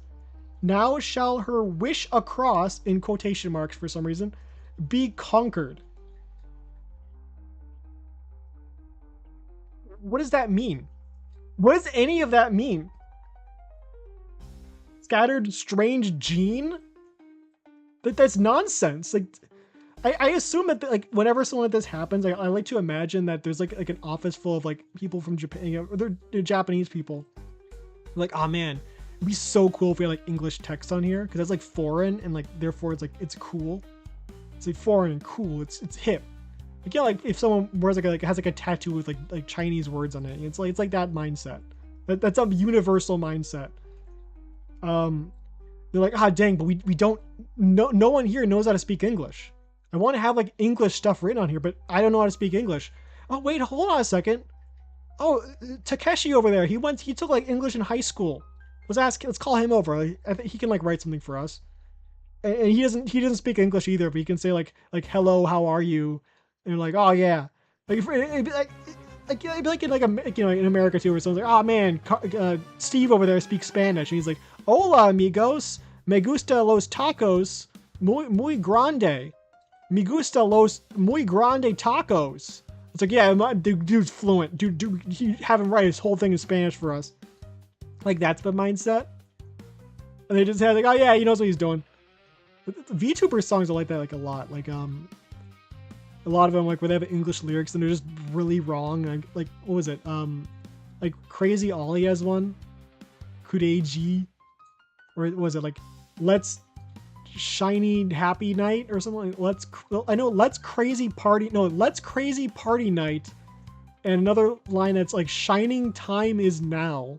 Now shall her wish across, in quotation marks for some reason, be conquered. What does that mean? What does any of that mean? Scattered strange gene? That's nonsense. Like, I assume that like whenever something like this happens, I like to imagine that there's like an office full of like people from Japan, you know, they're Japanese people. Like, oh man, it'd be so cool if we had like English text on here, because that's like foreign, and like therefore it's like it's cool. It's like foreign and cool. It's hip. Like, yeah, like if someone wears like has like a tattoo with like Chinese words on it, it's like that mindset. That's a universal mindset. They're like, ah, dang, but we don't. No one here knows how to speak English. I want to have like English stuff written on here, but I don't know how to speak English. Oh wait, hold on a second. Oh, Takeshi over there. He took like English in high school. Let's call him over. I think he can like write something for us. And he doesn't speak English either, but he can say like hello, how are you? And you're like, oh yeah. Like it'd be like in like you know, in America too, where someone's like, oh man, Steve over there speaks Spanish, and he's like, hola amigos, me gusta los tacos muy grande. Me gusta los muy grande tacos. It's like, yeah, dude's fluent. Dude, he have him write his whole thing in Spanish for us. Like, that's the mindset. And they just have like, oh yeah, he knows what he's doing. VTuber songs are like that like a lot. Like a lot of them, like where they have English lyrics and they're just really wrong. Like what was it? Like Crazy Ollie has one. Kudeji. Or was it like let's shiny happy night or something like let's crazy party night, and another line that's like shining time is now.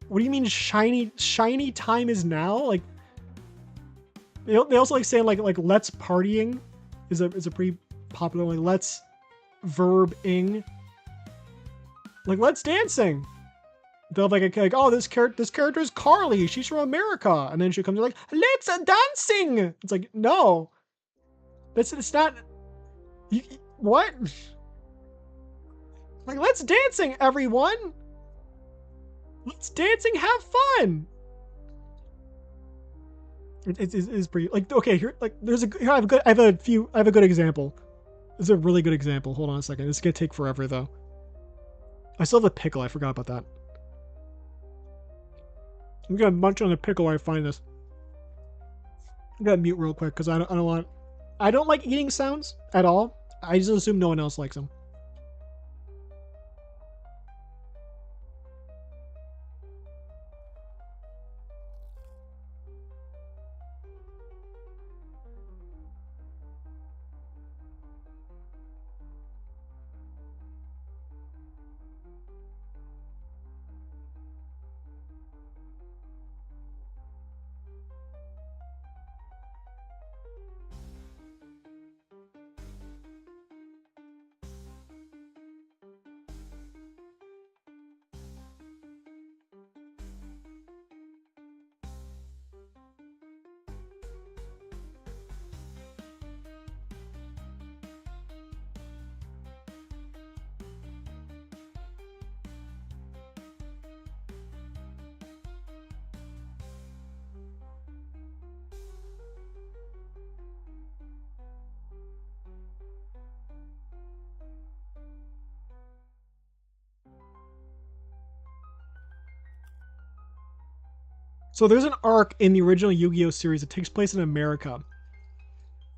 What do you mean shiny time is now? Like they also like saying like let's partying is a pretty popular, like let's verb-ing, like let's dancing. They'll like oh, this character is Carly. She's from America, and then she comes like, let's dancing. It's like, no, it's not. What? Like, let's dancing, everyone. Let's dancing, have fun. It's pretty like, okay, here like I have a good example. This is a really good example. Hold on a second. This is gonna take forever though. I still have a pickle. I forgot about that. I'm gonna munch on the pickle while I find this. I'm gonna mute real quick because I don't like eating sounds at all. I just assume no one else likes them. So there's an arc in the original Yu-Gi-Oh series that takes place in America.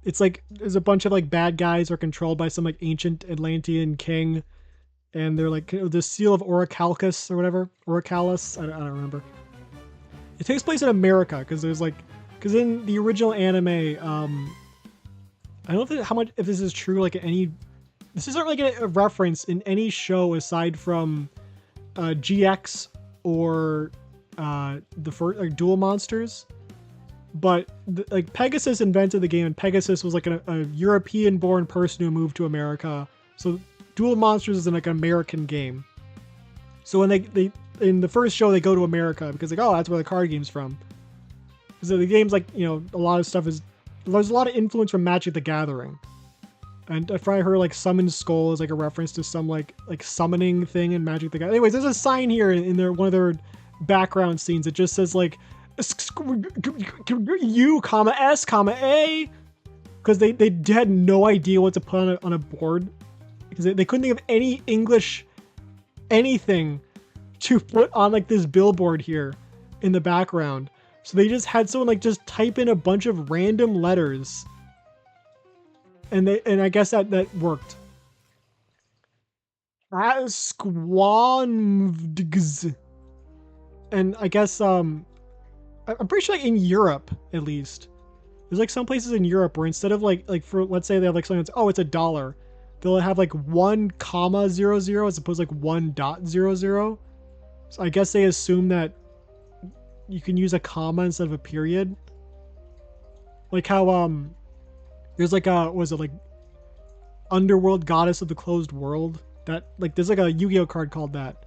It's like there's a bunch of like bad guys are controlled by some like ancient Atlantean king, and they're like the seal of Orichalcus or whatever, Orichalus. I don't remember. It takes place in America because there's like, because in the original anime, I don't know how much if this is true. Like any, this isn't like a reference in any show aside from GX or the first like Duel Monsters. But like Pegasus invented the game, and Pegasus was like a European-born person who moved to America. So Duel Monsters is like an American game. So when they in the first show they go to America because like, oh, that's where the card game's from. Because the game's like, you know, a lot of stuff is, there's a lot of influence from Magic the Gathering. And if I heard like Summon Skull is like a reference to some like summoning thing in Magic the Gathering. Anyways, there's a sign here in their one of their background scenes. It just says like U, comma S, comma A, because they had no idea what to put on a board because they couldn't think of any English anything to put on like this billboard here in the background. So they just had someone like just type in a bunch of random letters, and I guess that worked. Squanvds, and I guess I'm pretty sure like in Europe at least, there's like some places in Europe where instead of like for let's say they have like something that's, oh, it's $1, they'll have like 1,00 as opposed to like 1.00. So I guess they assume that you can use a comma instead of a period. Like how there's like a, was it like Underworld Goddess of the Closed World? That like there's like a Yu-Gi-Oh card called that.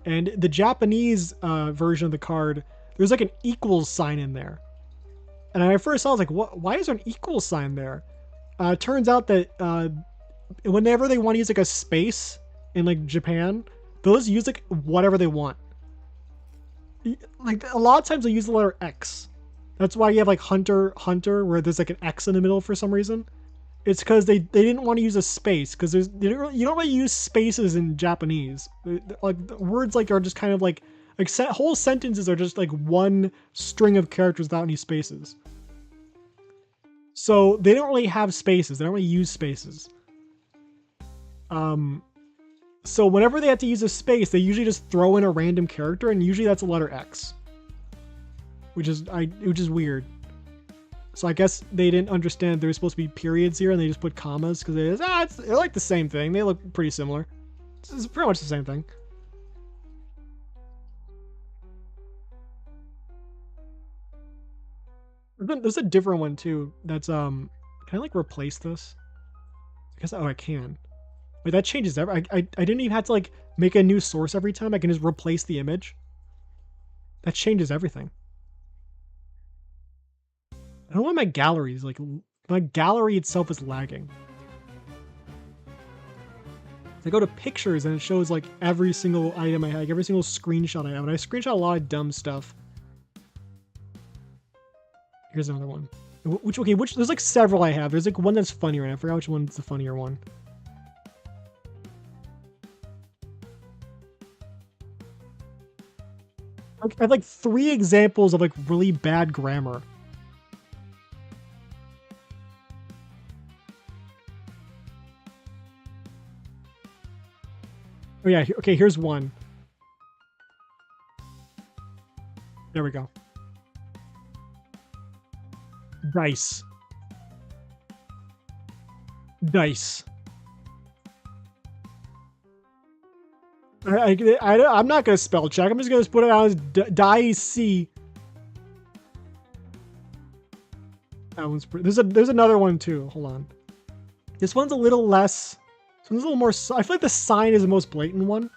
And the Japanese version of the card, there's like an equals sign in there. And I first saw, I was like, what, why is there an equals sign there? It turns out that whenever they want to use like a space in like Japan, those use like whatever they want. Like a lot of times they use the letter X. That's why you have like Hunter where there's like an X in the middle for some reason. It's because they didn't want to use a space because you don't really use spaces in Japanese. Like the words like are just kind of like whole sentences are just like one string of characters without any spaces. So they don't really have spaces. They don't really use spaces. So whenever they have to use a space, they usually just throw in a random character, and usually that's a letter X, which is weird. So I guess they didn't understand there were supposed to be periods here, and they just put commas because they're like the same thing. They look pretty similar. It's pretty much the same thing. There's a different one too. That's can I like replace this? I guess, oh, I can. Wait, that changes everything. I didn't even have to like make a new source every time. I can just replace the image. That changes everything. I don't know why my gallery is like, my gallery itself is lagging. I go to pictures and it shows like every single item I have, like every single screenshot I have, and I screenshot a lot of dumb stuff. Here's another one. Which there's like several I have. There's like one that's funnier, and I forgot which one's the funnier one. I have like 3 examples of like really bad grammar. Oh yeah, okay, here's one. There we go. Dice. Dice. I'm not gonna spell check. I'm just gonna put it out as dice. That one's pretty. There's another one too. Hold on. This one's a little less. This one's a little more. I feel like the sign is the most blatant one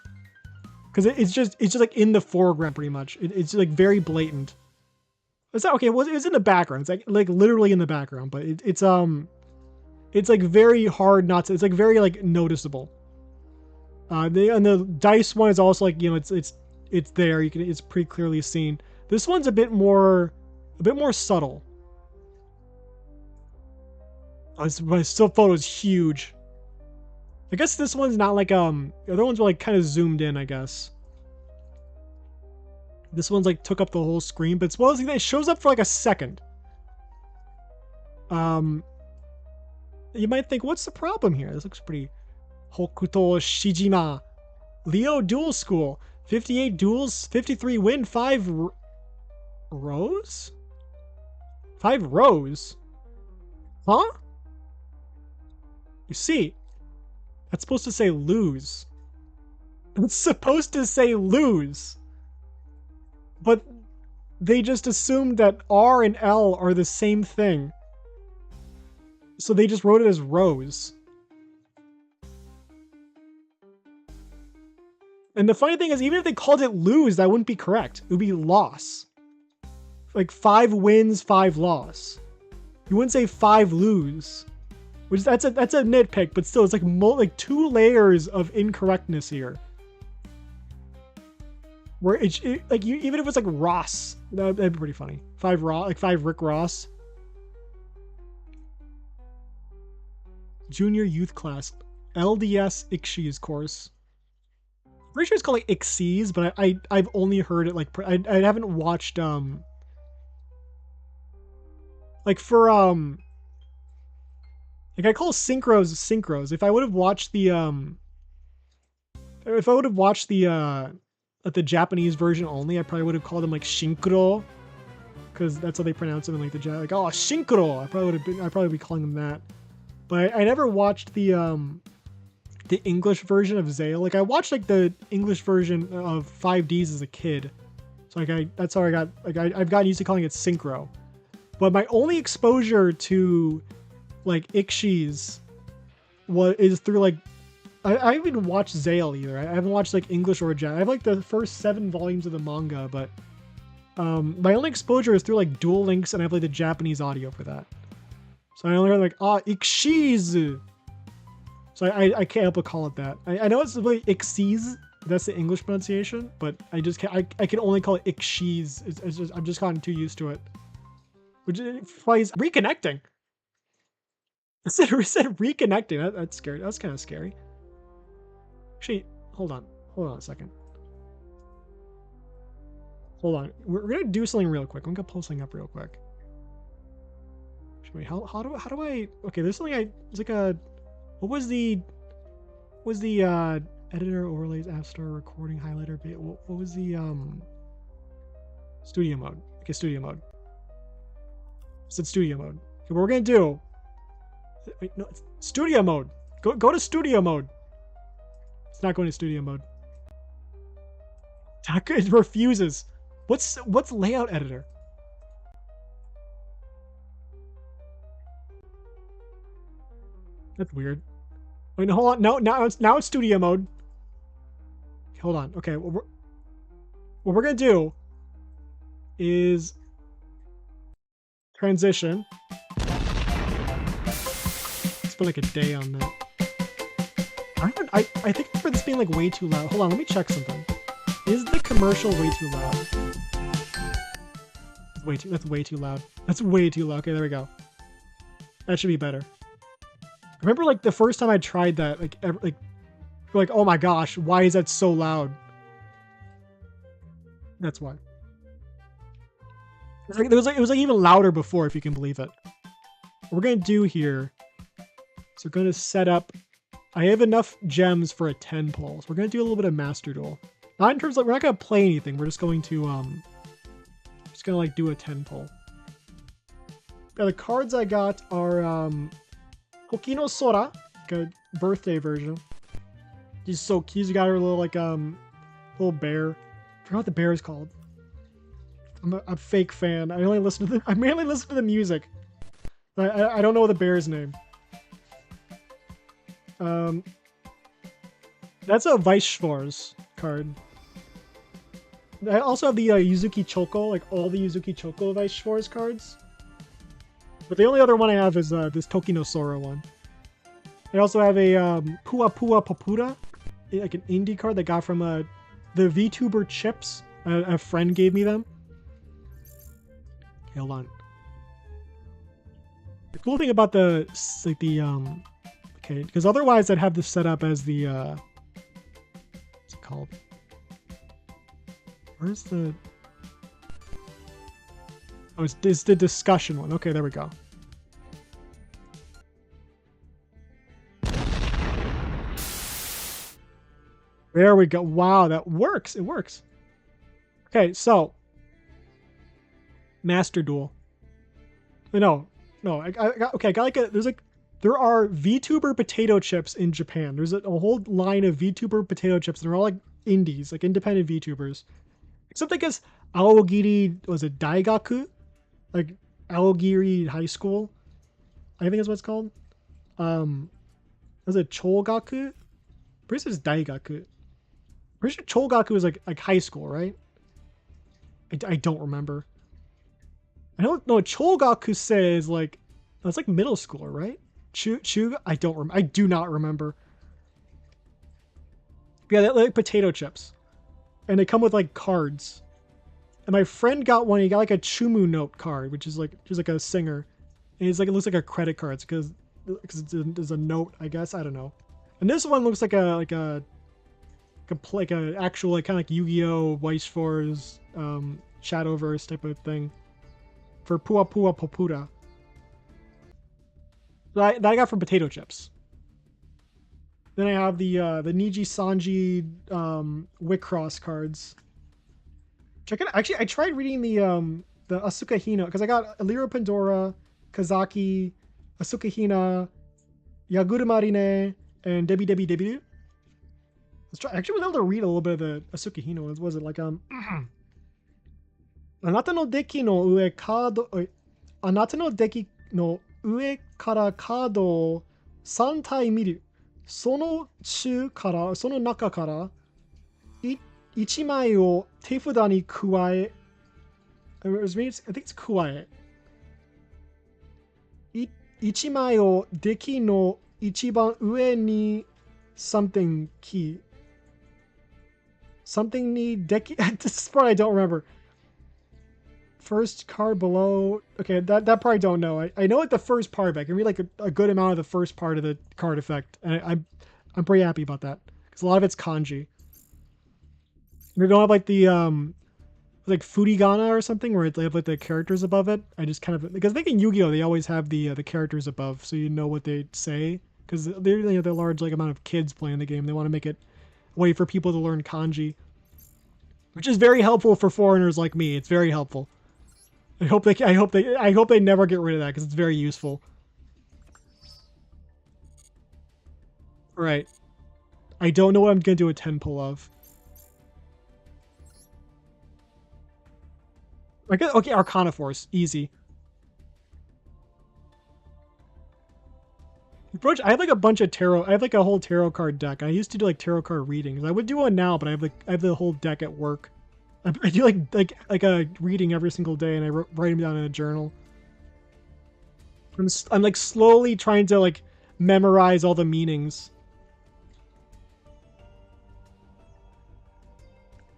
because it's just like in the foreground pretty much. It's like very blatant. It's not okay. Well, it's in the background. It's like literally in the background, but it's like very hard not to. It's like very like noticeable. And the dice one is also like, you know, it's there. It's pretty clearly seen. This one's a bit more subtle. My still photo is huge. I guess this one's not like the other ones were like kind of zoomed in, I guess. This one's like took up the whole screen, but supposedly it shows up for like a second. You might think, what's the problem here? This looks pretty. Hokuto Shijima. Leo Duel School. 58 duels, 53 win, 5 rows? 5 rows? Huh? You see, that's supposed to say lose. It's supposed to say lose. But they just assumed that R and L are the same thing. So they just wrote it as rows. And the funny thing is, even if they called it lose, that wouldn't be correct. It would be loss. Like 5 wins, 5 loss. You wouldn't say 5 lose. Which that's a nitpick, but still, it's like 2 layers of incorrectness here. Where even if it's like Ross, that'd be pretty funny. 5 Rick Ross. Junior youth class, LDS Ixes course. Pretty sure it's called like Ixes, but I've only heard it like I haven't watched like for like I call synchros. If I would have watched the the Japanese version only, I probably would have called them like Shinkuro, because that's how they pronounce them in like the like, oh, Shinkuro. I probably be calling them that. But I never watched the English version of Zale. Like I watched like the English version of 5Ds as a kid. So like that's how I got like I've gotten used to calling it synchro. But my only exposure to like Ixes is through like I haven't even watched Zale either. I haven't watched like English or Japanese. I have like the first 7 volumes of the manga, but my only exposure is through like Duel Links, and I have like the Japanese audio for that. So I only heard like Ixes. So I can't help but call it that. I know it's really Ixes. That's the English pronunciation, but I just can't. I can only call it Ixes. It's just, I've just gotten too used to it. Which is reconnecting. It said reconnecting. That's scary. That's kind of scary. Actually, hold on a second. Hold on. We're gonna do something real quick. I'm gonna pull something up real quick. Wait, how do I? Okay, there's something it's like a. What was the editor overlays app store recording highlighter? What was the studio mode? Okay, studio mode. I said studio mode. Okay, what we're gonna do? Wait, no, it's studio mode. Go to studio mode. It's not going to studio mode. It refuses. What's layout editor? That's weird. Wait, no, hold on. No, now it's studio mode. Okay, hold on. Okay, what we're gonna do is transition. It's been like a day on that. I think for this being like way too loud. Hold on, let me check something. Is the commercial way too loud? That's way too loud. That's way too loud. Okay, there we go. That should be better. I remember like the first time I tried that, like, oh my gosh, why is that so loud? That's why. It was like even louder before, if you can believe it. What we're gonna do here is we're gonna set up. I have enough gems for a 10 pull, so we're gonna do a little bit of Master Duel. Not in terms of, we're not gonna play anything. We're just going to like do a 10 pull. Now the cards I got are Hokino Sora, like a birthday version. She's so cute. You got her little like little bear. I forgot what the bear is called. I'm a fake fan. I mainly listen to the music. I don't know the bear's name. That's a Weisschwarz card. I also have the Yuzuki Choco, like all the Yuzuki Choco Weisschwarz cards. But the only other one I have is this Tokino Sora one. I also have a Pua Pua Papura, like an indie card that I got from the VTuber Chips. A friend gave me them. Okay, hold on. The cool thing about okay, because otherwise I'd have this set up as the what's it called? Where's the Oh, it's the discussion one. Okay, there we go. There we go. Wow, that works. It works. Okay, so Master Duel. No, I got okay. I got like there are VTuber potato chips in Japan. There's a whole line of VTuber potato chips. They're all like indies, like independent VTubers. Except I guess Aogiri was it Daigaku, like Aogiri High School. I think that's what it's called. Was it Chogaku? Pretty sure it's Daigaku. Pretty sure Chogaku is like high school, right? I don't remember. I don't know. Chogaku says like that's like middle school, right? Chu I don't I do not remember. Yeah, they're like potato chips, and they come with like cards. And my friend got one. He got like a Chumu note card, which is like just like a singer, and it's like it looks like a credit card because it's a note, I guess. I don't know. And this one looks like like a actual like kind of like Yu-Gi-Oh! Weiss Force Shadowverse type of thing for Pua Pua Popura. That I got from potato chips. Then I have the Niji Sanji Wicross cards. Check it out. Actually, I tried reading the Asuka Hina because I got Alira Pandora, Kazaki, Asuka Hina, Yagura Marine, and Debi Debi Debi. Let's try. Actually, I was able to read a little bit of the Asuka Hina. Was it like Anata no deki no ue kado Anata no deki no ue kara kado o 3体見る。その中から、その中から1枚を手札に加え、I think it's 加え。1枚をデッキの一番上に something key. Something にデッキ This part I don't remember. First card below. Okay, that part I don't know. I know like the first part, but I can read like a good amount of the first part of the card effect, and I'm pretty happy about that because a lot of it's kanji. We don't have like the like Furigana or something where they have like the characters above it. I just kind of because I think in Yu-Gi-Oh they always have the characters above, so you know what they say because they're the large like amount of kids playing the game. They want to make it a way for people to learn kanji, which is very helpful for foreigners like me. It's very helpful. I hope they never get rid of that because it's very useful. All right. I don't know what I'm gonna do a 10 pull of. Okay, Arcana Force, easy. I have like a bunch of tarot. I have like a whole tarot card deck. I used to do like tarot card readings. I would do one now, but I have the whole deck at work. I do like a reading every single day, and I write them down in a journal. I'm like slowly trying to like memorize all the meanings.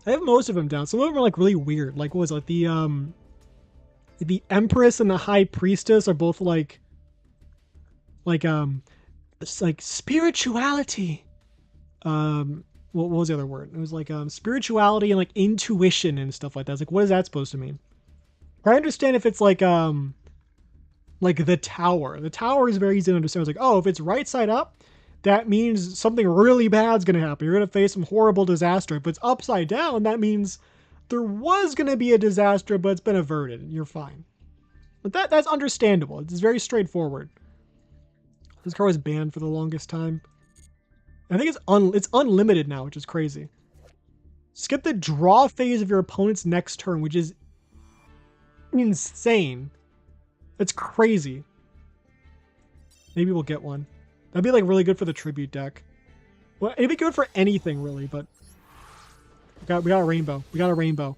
I have most of them down. Some of them are like really weird. Like what was it? The Empress and the High Priestess are both like it's like spirituality. What was the other word? It was like spirituality and like intuition and stuff like that. It's like, what is that supposed to mean? I understand if it's like the tower. The tower is very easy to understand. It's like, oh, if it's right side up, that means something really bad's gonna happen. You're gonna face some horrible disaster. If it's upside down, that means there was gonna be a disaster, but it's been averted. And you're fine. But that's understandable. It's very straightforward. This card was banned for the longest time. I think it's unlimited now, which is crazy. Skip the draw phase of your opponent's next turn, which is insane. That's crazy. Maybe we'll get one. That'd be like really good for the tribute deck. Well, it'd be good for anything really, but we got a rainbow. We got a rainbow.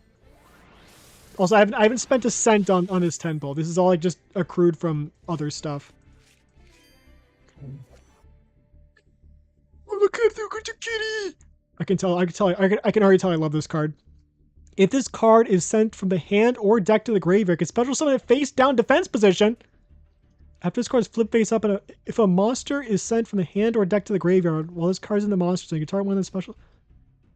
Also, I haven't spent a cent on this 10 pull. This is all like just accrued from other stuff. Oh, look at the kitty! I can already tell I love this card. If this card is sent from the hand or deck to the graveyard, it can special summon a face down defense position. After this card is flipped face up, and if a monster is sent from the hand or deck to the graveyard while this card is in the monster, so you can target one of the special.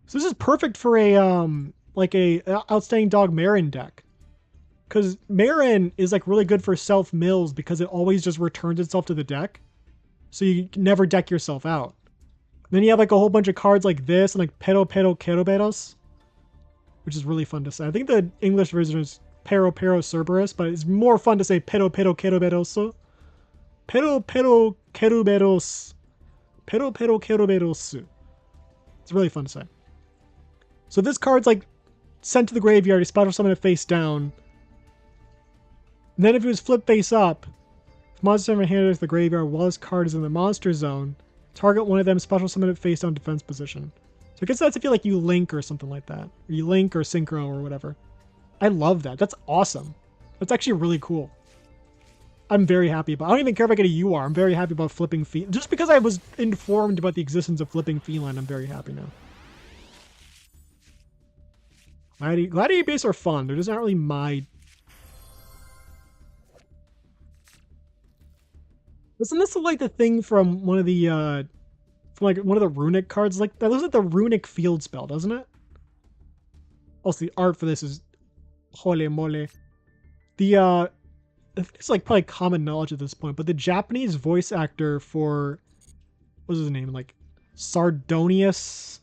So this is perfect for a like a outstanding dog Marin deck. because Marin is like really good for self mills because it always just returns itself to the deck, so you can never deck yourself out. Then you have like a whole bunch of cards like this and like Pero Queroberos, which is really fun to say. I think the English version is Pero Cerberus, but it's more fun to say Pero Queroberoso. Pero Queroberos. Pero Queroberos. It's really fun to say. So this card's like sent to the graveyard, you special summon it face down. And then if it was flipped face up, if monster summon handed to the graveyard while this card is in the monster zone, target one of them, special summon it face down defense position. So I guess that's if you like you link or something like that. Or you link or synchro or whatever. I love that. That's awesome. That's actually really cool. I'm very happy about. I don't even care if I get a UR. I'm very happy about flipping feline. Just because I was informed about the existence of flipping feline, I'm very happy now. Gladiator base are fun. They're just not really my. Isn't this like the thing from one of the one of the runic cards? Like that looks like the runic field spell, doesn't it? Also, the art for this is holy moly. The it's like probably common knowledge at this point, but the Japanese voice actor for what's his name? Like Sardonius.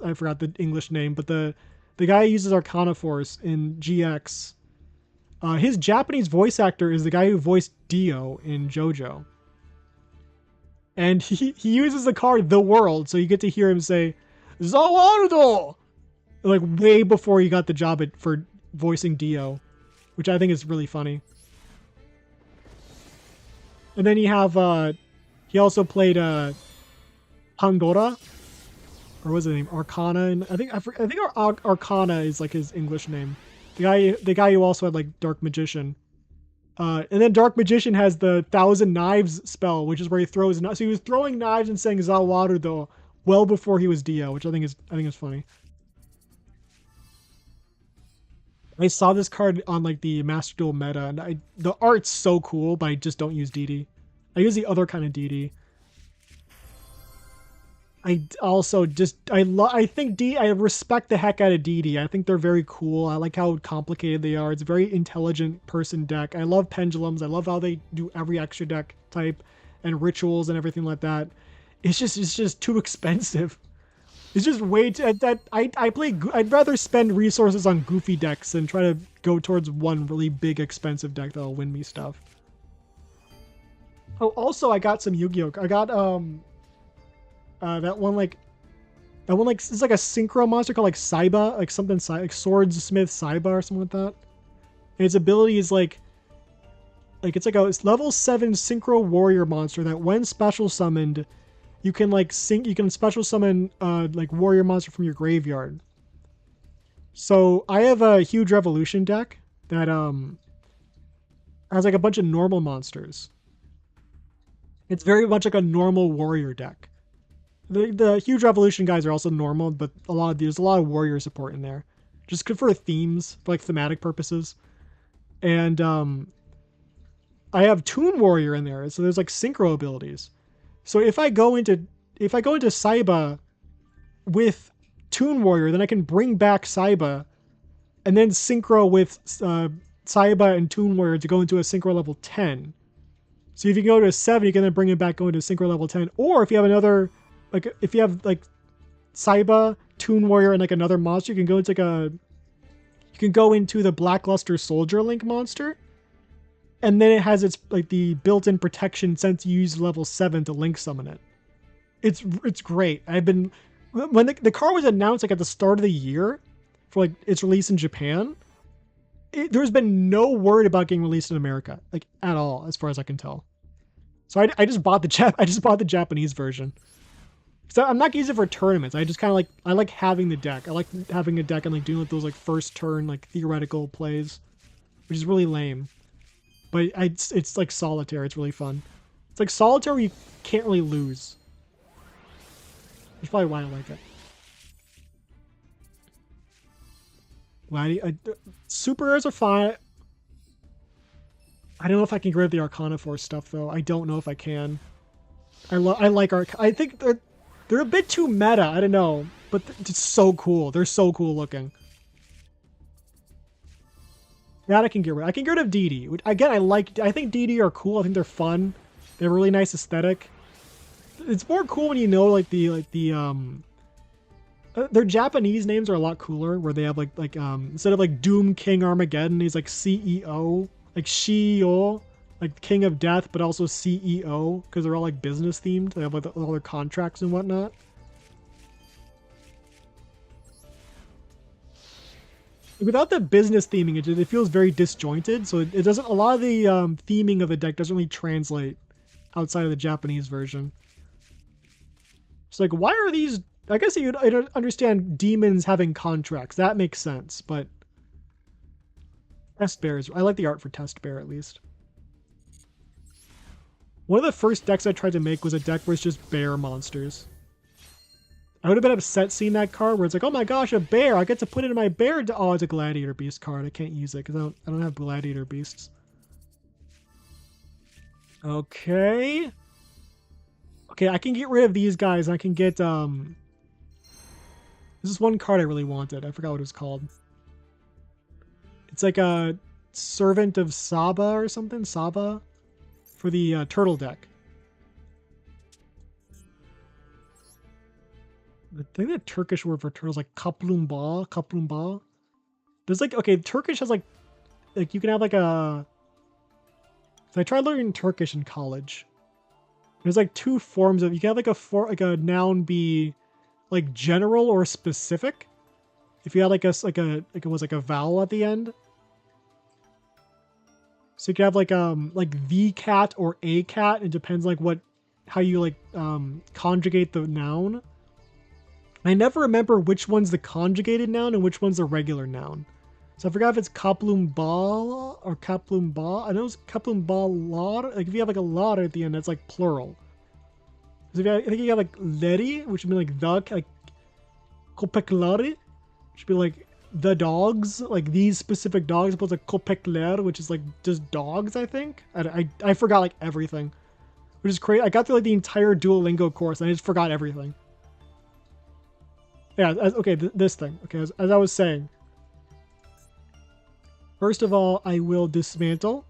I forgot the English name, but the guy who uses Arcana Force in GX. His Japanese voice actor is the guy who voiced Dio in JoJo. And he uses the card The World, so you get to hear him say, Zawarudo! Like way before he got the job for voicing Dio, which I think is really funny. And then you have, he also played Pandora, or what was his name? Arcana, and I think Arcana is like his English name. The guy who also had like Dark Magician. And then Dark Magician has the 1,000 Knives spell, which is where he throws. So he was throwing knives and saying Zawarudo well before he was Dio, which I think is funny. I saw this card on like the Master Duel meta, and the art's so cool, but I just don't use DD. I use the other kind of DD. I also just I respect the heck out of DD. I think they're very cool. I like how complicated they are. It's a very intelligent person deck. I love pendulums. I love how they do every extra deck type and rituals and everything like that. It's just too expensive. It's just way too. I'd rather spend resources on goofy decks than try to go towards one really big expensive deck that'll win me stuff. Oh, also I got some Yu-Gi-Oh. I got that one it's like a synchro monster called like Saiba, like something like Swordsmith Saiba or something like that. And its ability is like it's like a level 7 synchro warrior monster that when special summoned, you can special summon like warrior monster from your graveyard. So I have a huge revolution deck that has like a bunch of normal monsters. It's very much like a normal warrior deck. The huge revolution guys are also normal, but there's a lot of warrior support in there, just good for themes, for like thematic purposes. And I have Toon Warrior in there, so there's like synchro abilities. So if I go into Saiba with Toon Warrior, then I can bring back Saiba, and then synchro with Saiba and Toon Warrior to go into a synchro level 10. So if you go to a 7, you can then bring it back going to synchro level 10. Or if you have another, like if you have like Saiba, Toon Warrior, and like another monster, you can go into the Blackluster Soldier Link monster. And then it has its like the built-in protection since you use level 7 to link summon it. It's great. When the card was announced like at the start of the year for like its release in Japan, there's been no word about getting released in America, like at all, as far as I can tell. So I just bought the Japanese version. So I'm not gonna use it for tournaments. I just kind of I like having the deck. I like having a deck and like doing those like first turn like theoretical plays, which is really lame. But it's like solitaire. It's really fun. It's like solitaire where you can't really lose. That's probably why I like it. Super rares are fine. I don't know if I can get rid of the Arcana Force stuff though. I don't know if I can. I like I think they're a bit too meta. I don't know, but it's so cool. They're so cool looking. That I can get rid. I can get rid of DD. Again, I think DD are cool. I think they're fun. They're really nice aesthetic. It's more cool when you know their Japanese names are a lot cooler, where they have instead of like Doom King Armageddon, he's like CEO, like Shio, like King of Death, but also CEO, because they're all like business themed. They have like all their contracts and whatnot. Without the business theming, it feels very disjointed. So it doesn't. A lot of the theming of the deck doesn't really translate outside of the Japanese version. It's like, why are these? I guess you'd understand demons having contracts. That makes sense. But Test Bears, I like the art for Test Bear at least. One of the first decks I tried to make was a deck where it's just bear monsters. I would have been upset seeing that card where it's like, oh my gosh, a bear! I get to put it in my bear. Oh, it's a Gladiator Beast card. I can't use it because I don't have Gladiator Beasts. Okay. Okay, I can get rid of these guys. I can get this is one card I really wanted. I forgot what it was called. It's like a Servant of Saba or something. Saba for the turtle deck. I think the Turkish word for turtle is like kaplumbağa. There's like, okay, Turkish has like you can have like a. So I tried learning Turkish in college. There's like two forms of, you can have like a noun be like general or specific. If you had like it was like a vowel at the end. So you could have like the cat or a cat. It depends like how you like conjugate the noun. I never remember which one's the conjugated noun and which one's the regular noun. So I forgot if it's kaplumbağa or kaplumbağa. I know it's kaplumbağa. Like if you have like a lot at the end, that's like plural. So I think you have like leri, which would be like the, like köpekleri, which would be like the dogs, like these specific dogs, opposed to köpekler, which is like just dogs. I think I forgot like everything, which is crazy. I got through like the entire Duolingo course and I just forgot everything. Yeah, okay, this thing. Okay, as I was saying. First of all, I will dismantle.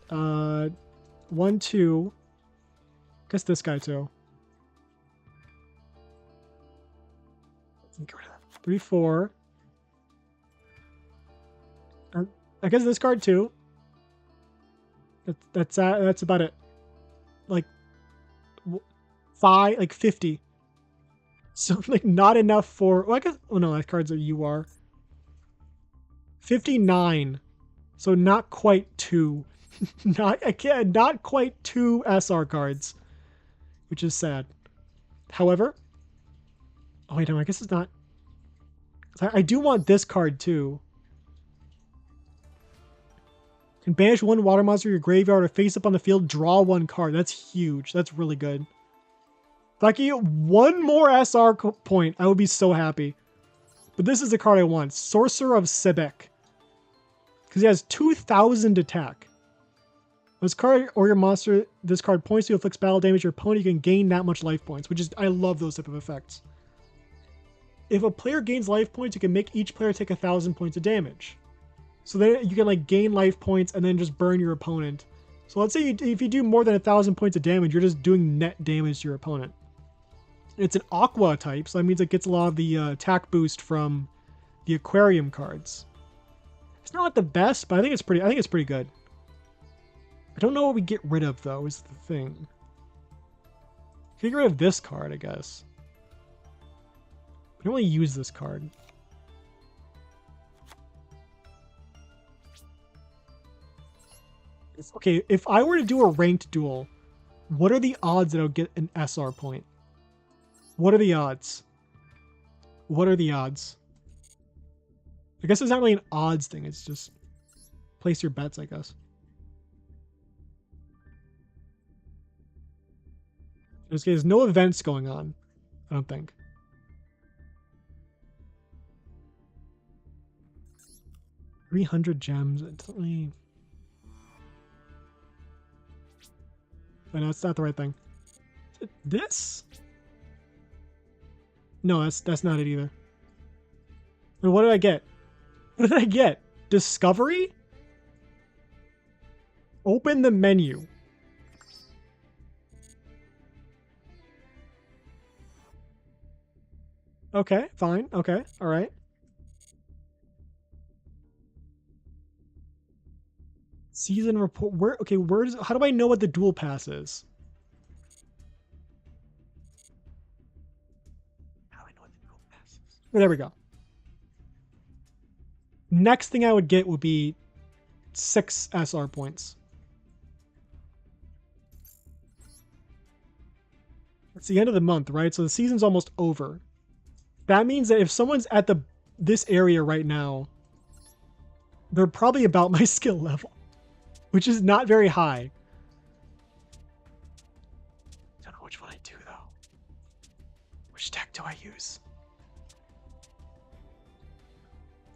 1, 2. Guess this guy too. 3, 4. I guess this card too. That's about it. Like 5, like 50. So like not enough for. Well, I guess. Oh no, that card's a UR. 59. So not quite 2. Not quite 2 SR cards, which is sad. However, oh wait, no, I guess it's not. I do want this card too. Can banish 1 water monster to your graveyard or face up on the field, draw 1 card. That's huge. That's really good. If I can get 1 more SR point, I would be so happy. But this is the card I want. Sorcerer of Sebek. Because he has 2,000 attack. This card or your monster, this card points to, inflicts battle damage your opponent, you can gain that much life points, which is, I love those type of effects. If a player gains life points, you can make each player take 1,000 points of damage. So then you can like gain life points and then just burn your opponent. So let's say if you do more than 1,000 points of damage, you're just doing net damage to your opponent. It's an aqua type, so that means it gets a lot of the attack boost from the aquarium cards. It's not the best, but I think it's pretty good. I don't know what we get rid of though, is the thing. Get rid of this card, I guess. I don't really use this card. Okay, if I were to do a ranked duel, what are the odds that I'll get an SR point? What are the odds? What are the odds? I guess it's not really an odds thing. It's just place your bets, I guess. There's no events going on, I don't think. $300 gems. Instantly. But no, it's not the right thing. This? No, that's not it either. And what did I get? What did I get? Discovery? Open the menu. Okay, fine. Okay, all right. Season report. Where? Okay, where does? How do I know what the dual pass is? How do I know what the dual pass is? Oh, there we go. Next thing I would get would be 6 SR points. It's the end of the month, right? So the season's almost over. That means that if someone's at this area right now, they're probably about my skill level, which is not very high. Don't know which one I do though. Which deck do I use?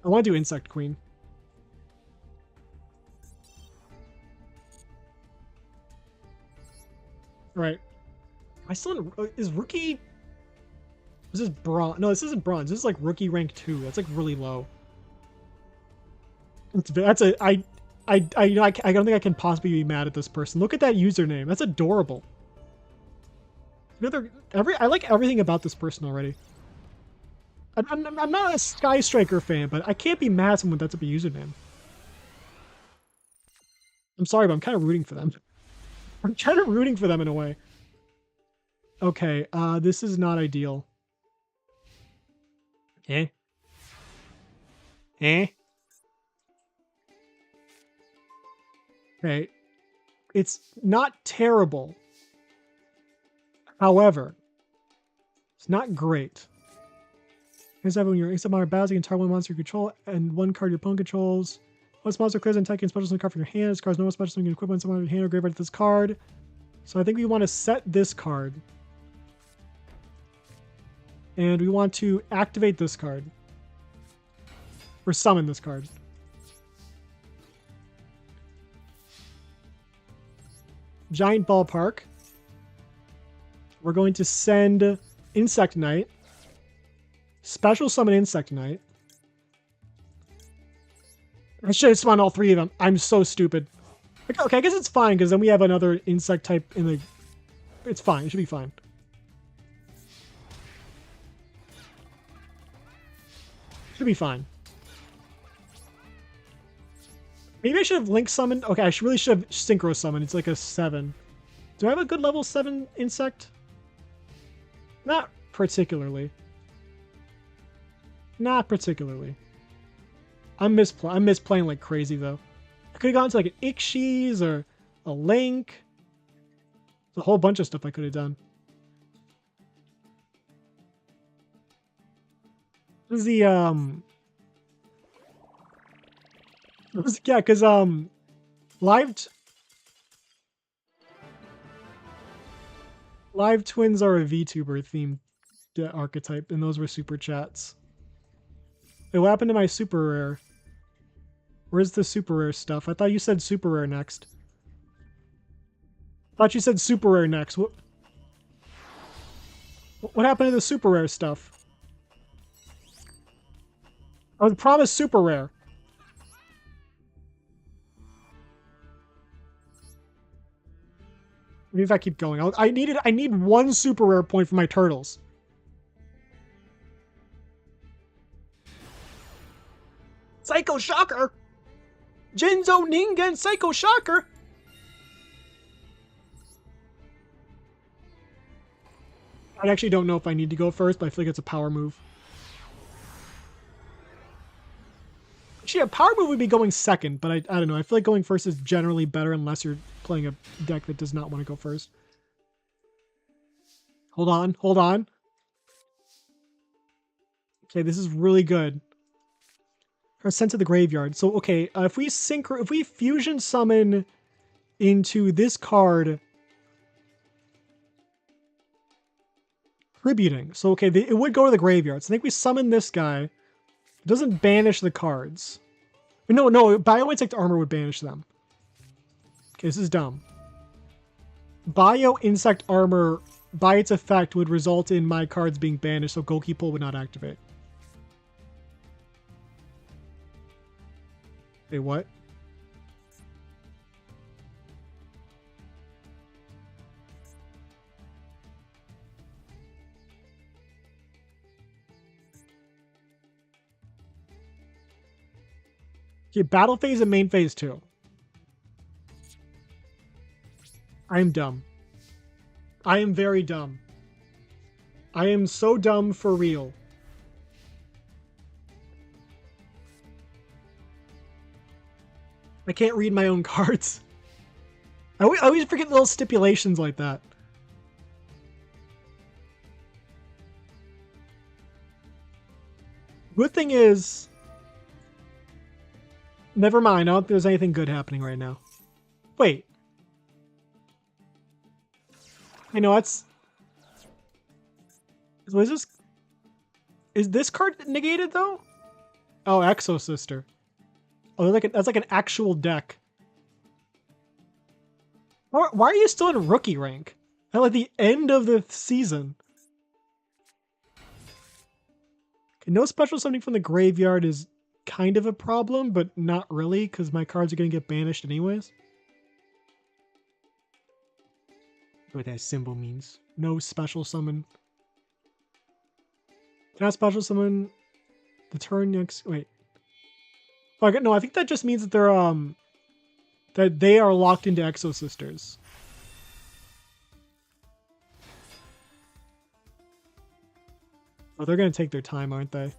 I want to do Insect Queen. All right. Am I still in? Is rookie? This is bronze. No, this isn't bronze. This is like rookie rank 2. That's like really low. That's a I don't think I can possibly be mad at this person. Look at that username. That's adorable. I like everything about this person already. I'm not a Sky Striker fan, but I can't be mad at someone that's a username. I'm sorry, but I'm kind of rooting for them. I'm kind of rooting for them in a way. Okay, this is not ideal. Eh? Eh? Okay. It's not terrible. However, it's not great. Here's when you're except on battles, you can target one monster you control and one card your opponent controls. Once monster clears and attacking special summon card from your hand, this card's no special summon you can equip one summon on your hand or graveyard this card. So I think we want to set this card. And we want to activate this card. Or summon this card. Giant Ballpark. We're going to send Insect Knight. Special summon Insect Knight. I should have spawned all 3 of them. I'm so stupid. Okay, I guess it's fine, because then we have another insect type in the... It's fine. It should be fine. Should be fine. Maybe I should have Link summoned. Okay, I really should have Synchro summoned. It's like a 7. Do I have a good level 7 insect? Not particularly. Not particularly. I'm misplaying like crazy though. I could have gone to like an Ixchis or a Link. There's a whole bunch of stuff I could have done. This is the yeah, because Live Twins are a VTuber themed archetype, and those were super chats. Hey, what happened to my super rare? Where's the super rare stuff? I thought you said super rare next. Thought you said super rare next. What happened to the super rare stuff? I was promised super rare. Maybe if I keep going, I need 1 super rare point for my turtles. Psycho Shocker! Jinzo Ningen Psycho Shocker! I actually don't know if I need to go first, but I feel like it's a power move. Actually, a power move would be going second, but I don't know. I feel like going first is generally better unless you're playing a deck that does not want to go first. Hold on, hold on. Okay, this is really good. Are sent to the graveyard. So okay, if we fusion summon into this card, tributing. So okay, it would go to the graveyard. So I think we summon this guy. It doesn't banish the cards. No, Bio Insect Armor would banish them. Okay, this is dumb. Bio Insect Armor, by its effect, would result in my cards being banished, so Goki Pull would not activate. Wait, what? Okay, battle phase and main phase too. I am dumb. I am very dumb. I am so dumb for real. I can't read my own cards. I always forget little stipulations like that. Good thing is... Never mind, I don't think there's anything good happening right now. Wait. I know that's... What is this? Is this card negated though? Oh, Exo Sister. Oh, that's like an actual deck. Why are you still in rookie rank? At like the end of the season. Okay, no special summoning from the graveyard is kind of a problem, but not really, because my cards are going to get banished anyways. What that symbol means. No special summon. Can I special summon the turn next? Wait. Oh, no, I think that just means that they're that they are locked into Exo Sisters. Oh, they're gonna take their time, aren't they?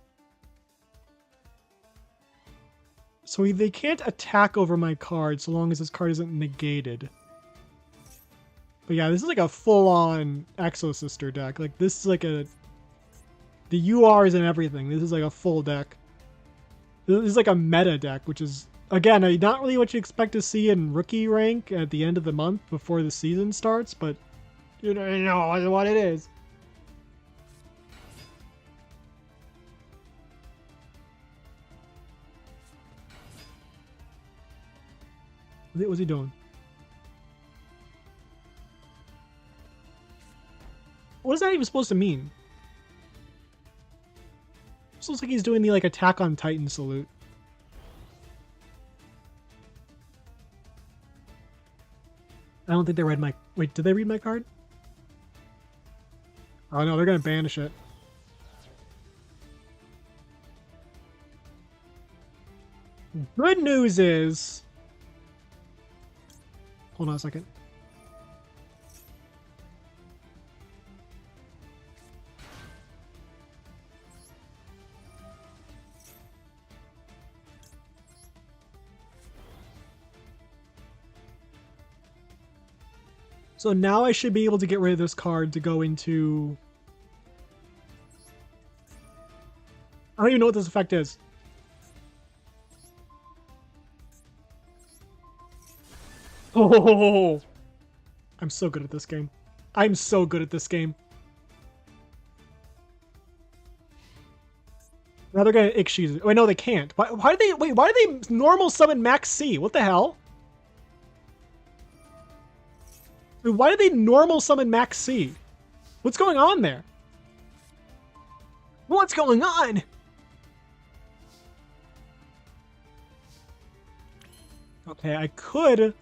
So they can't attack over my card so long as this card isn't negated. But yeah, this is like a full-on Exo Sister deck. Like this is like a the URs and everything. This is like a full deck. This is like a meta deck, which is again not really what you expect to see in rookie rank at the end of the month before the season starts, but you know what it is. What's he doing? What is that even supposed to mean? This looks like he's doing the like Attack on Titan salute. I don't think they read my... Wait, did they read my card? Oh no, they're gonna banish it. Good news is... Hold on a second. So now I should be able to get rid of this card to go into... I don't even know what this effect is. Oh! I'm so good at this game. I'm so good at this game. Now they're gonna Ixchi's. Wait, no, they can't. Why do they... Wait, why do they normal summon Max C? What the hell? Wait, why do they normal summon Max C? What's going on there? What's going on? Okay, I could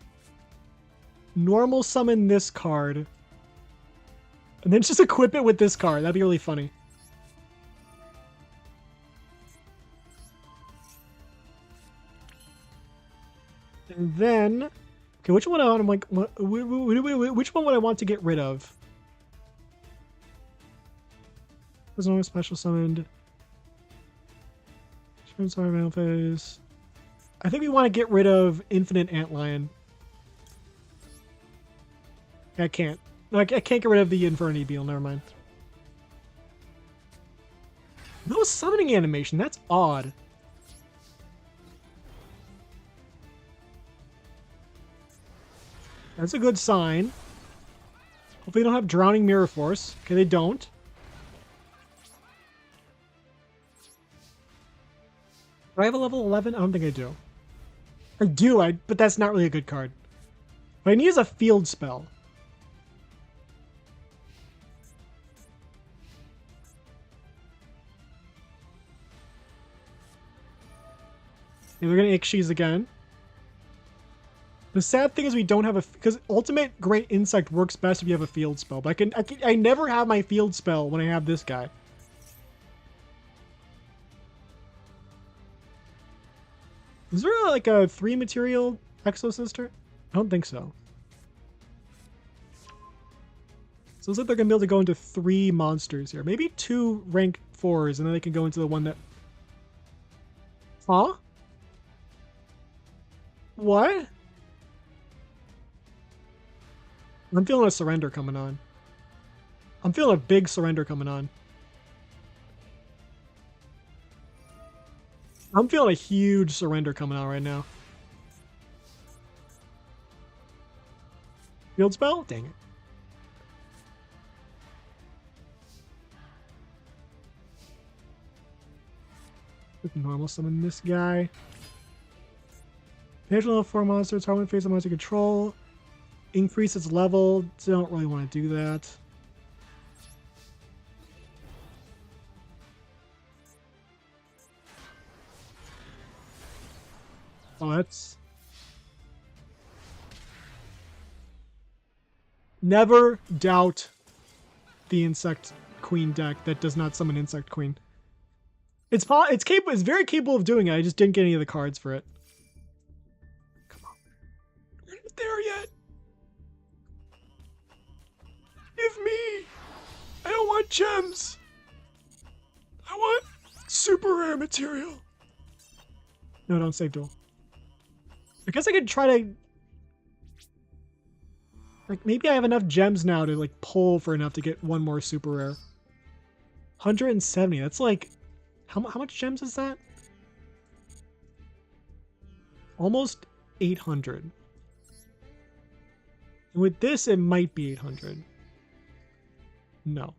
normal summon this card and then just equip it with this card. That'd be really funny. And then, okay, which one I'm like, which one would I want to get rid of? Was no special summoned. Sorry, battle phase. I think we want to get rid of Infinite Antlion. I can't. No, I can't get rid of the Infernity Beetle. Never mind. No summoning animation. That's odd. That's a good sign. Hopefully they don't have Drowning Mirror Force. Okay, they don't. Do I have a level 11? I don't think I do. I do, but that's not really a good card. What I need is a field spell. Yeah, they're gonna Ixis again. The sad thing is we don't have a... Because Ultimate Great Insect works best if you have a field spell. But I never have my field spell when I have this guy. Is there like a 3 material Exosister? I don't think so. So it looks like they're going to be able to go into 3 monsters here. Maybe 2 rank 4s, and then they can go into the one that... Huh? What? I'm feeling a surrender coming on. I'm feeling a big surrender coming on. I'm feeling a huge surrender coming on right now. Field spell? Dang it. Normal summon this guy. Natural level 4 monster, target phase of monster control. Increase its level. Don't really want to do that. Oh, that's... Never doubt the Insect Queen deck that does not summon Insect Queen. It's very capable of doing it. I just didn't get any of the cards for it. Come on. We're not there yet. Give me. I don't want gems. I want super rare material. No, don't save duel. I guess I could try to... Like, maybe I have enough gems now to, like, pull for enough to get one more super rare. 170. That's like... How much gems is that? Almost 800. And with this, it might be 800. No.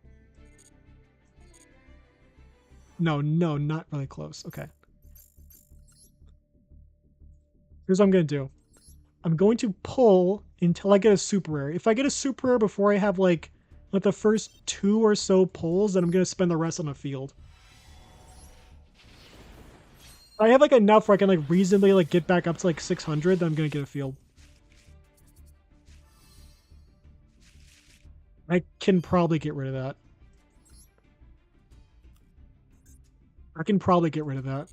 No, not really close. Okay. Here's what I'm going to do. I'm going to pull until I get a super rare. If I get a super rare before I have, like the first 2 or so pulls, then I'm going to spend the rest on the field. I have, like, enough where I can, like, reasonably, like, get back up to, like, 600, then I'm going to get a field. I can probably get rid of that. I can probably get rid of that.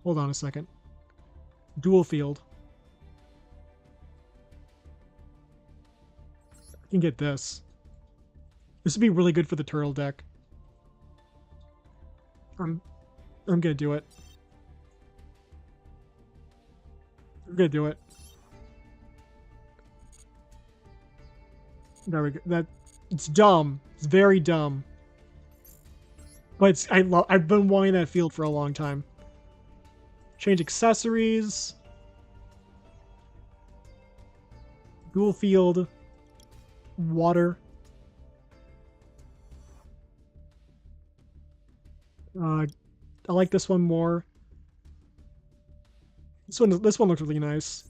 Hold on a second. Dual field. I can get this. This would be really good for the turtle deck. I'm gonna do it. I'm gonna do it. There we go. It's dumb. It's very dumb. But I've been wanting that field for a long time. Change accessories. Dual field. Water. I like this one more. This one looks really nice.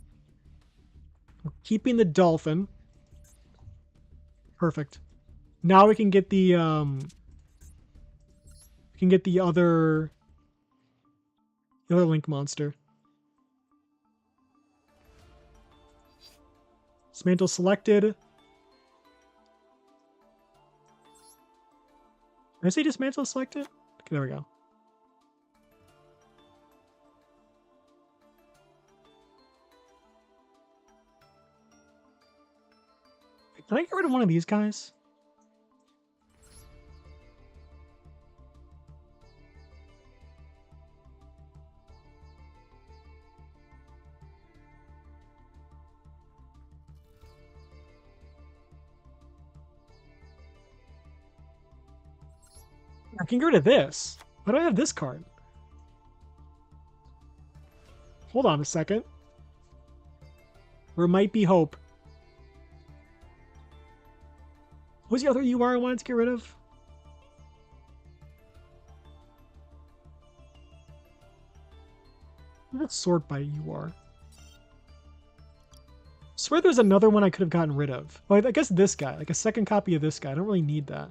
Keeping the dolphin. Perfect. Now we can get the other link monster. Dismantle selected. Did I say dismantle selected? Okay, there we go. Can I get rid of one of these guys? I can get rid of this. Why do I have this card? Hold on a second. There might be hope. What's the other UR I wanted to get rid of? Let's sort by UR. I swear there's another one I could have gotten rid of. Oh, I guess this guy. Like a second copy of this guy. I don't really need that.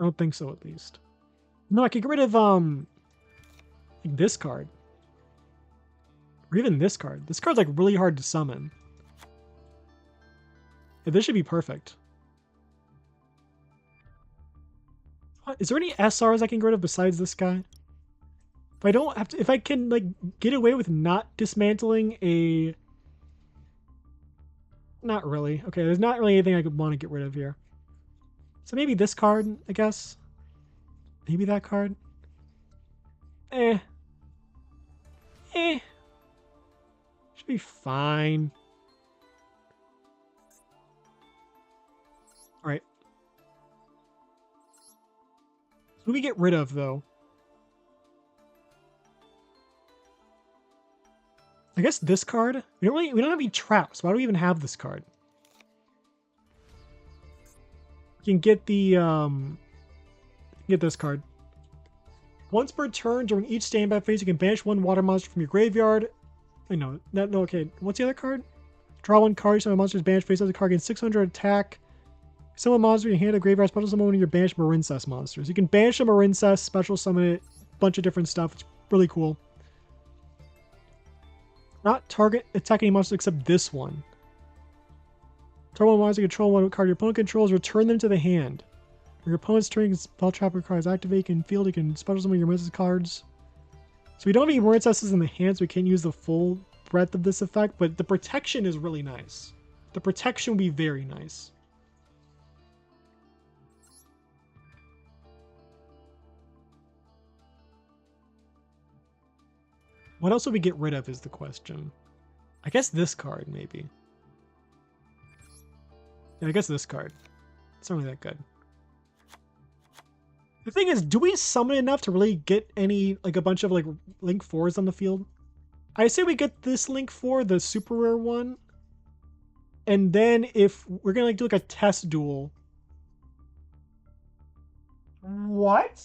I don't think so, at least. No, I could get rid of like this card. Or even this card. This card's like really hard to summon. Yeah, this should be perfect. What? Is there any SRs I can get rid of besides this guy? If I don't have to, if I can like get away with not dismantling a, not really. Okay, there's not really anything I could want to get rid of here. So maybe this card, I guess. Maybe that card. Eh. Should be fine. All right. So what do we get rid of though? I guess this card. We don't have any traps. Why do we even have this card? You can get the get this card. Once per turn during each standby phase, you can banish one water monster from your graveyard. I know that. No, okay. What's the other card? Draw one card. Summon a monster's banished face. Other card gains 600 attack. Summon a monster. You hand a graveyard. Special summon one of your banished Marincess monsters. You can banish a Marincess. Special summon it. Bunch of different stuff. It's really cool. Not target attack any monsters except this one. Target one monster, control one card your opponent controls. Return them to the hand. Your opponent's turn, spell trapper cards activate, can field, you can special summon your Marincess cards. So we don't have any Marincesses in the hand, so we can't use the full breadth of this effect, but the protection is really nice. The protection will be very nice. What else would we get rid of is the question. I guess this card, maybe. Yeah, I guess this card. It's not really that good. The thing is, do we summon enough to really get any, like a bunch of like Link 4s on the field? I say we get this Link 4, the super rare one. And then if we're gonna like do like a test duel. What?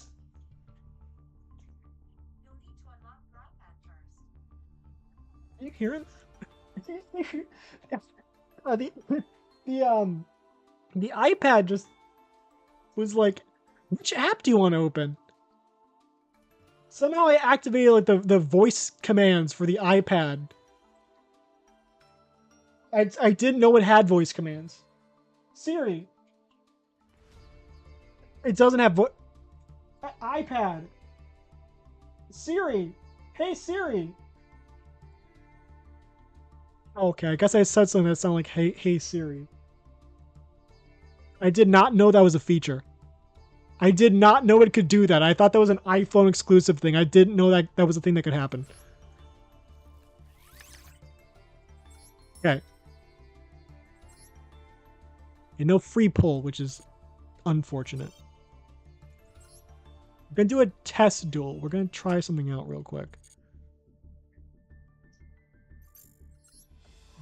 Are you hearing? The iPad just was like, which app do you want to open? Somehow I activated like the voice commands for the iPad. I didn't know it had voice commands. Siri. It doesn't have iPad. Siri. Hey Siri. Okay, I guess I said something that sounded like hey Siri. I did not know that was a feature. I did not know it could do that. I thought that was an iPhone exclusive thing. I didn't know that that was a thing that could happen. Okay. And no free pull, which is unfortunate. We're going to do a test duel. We're going to try something out real quick.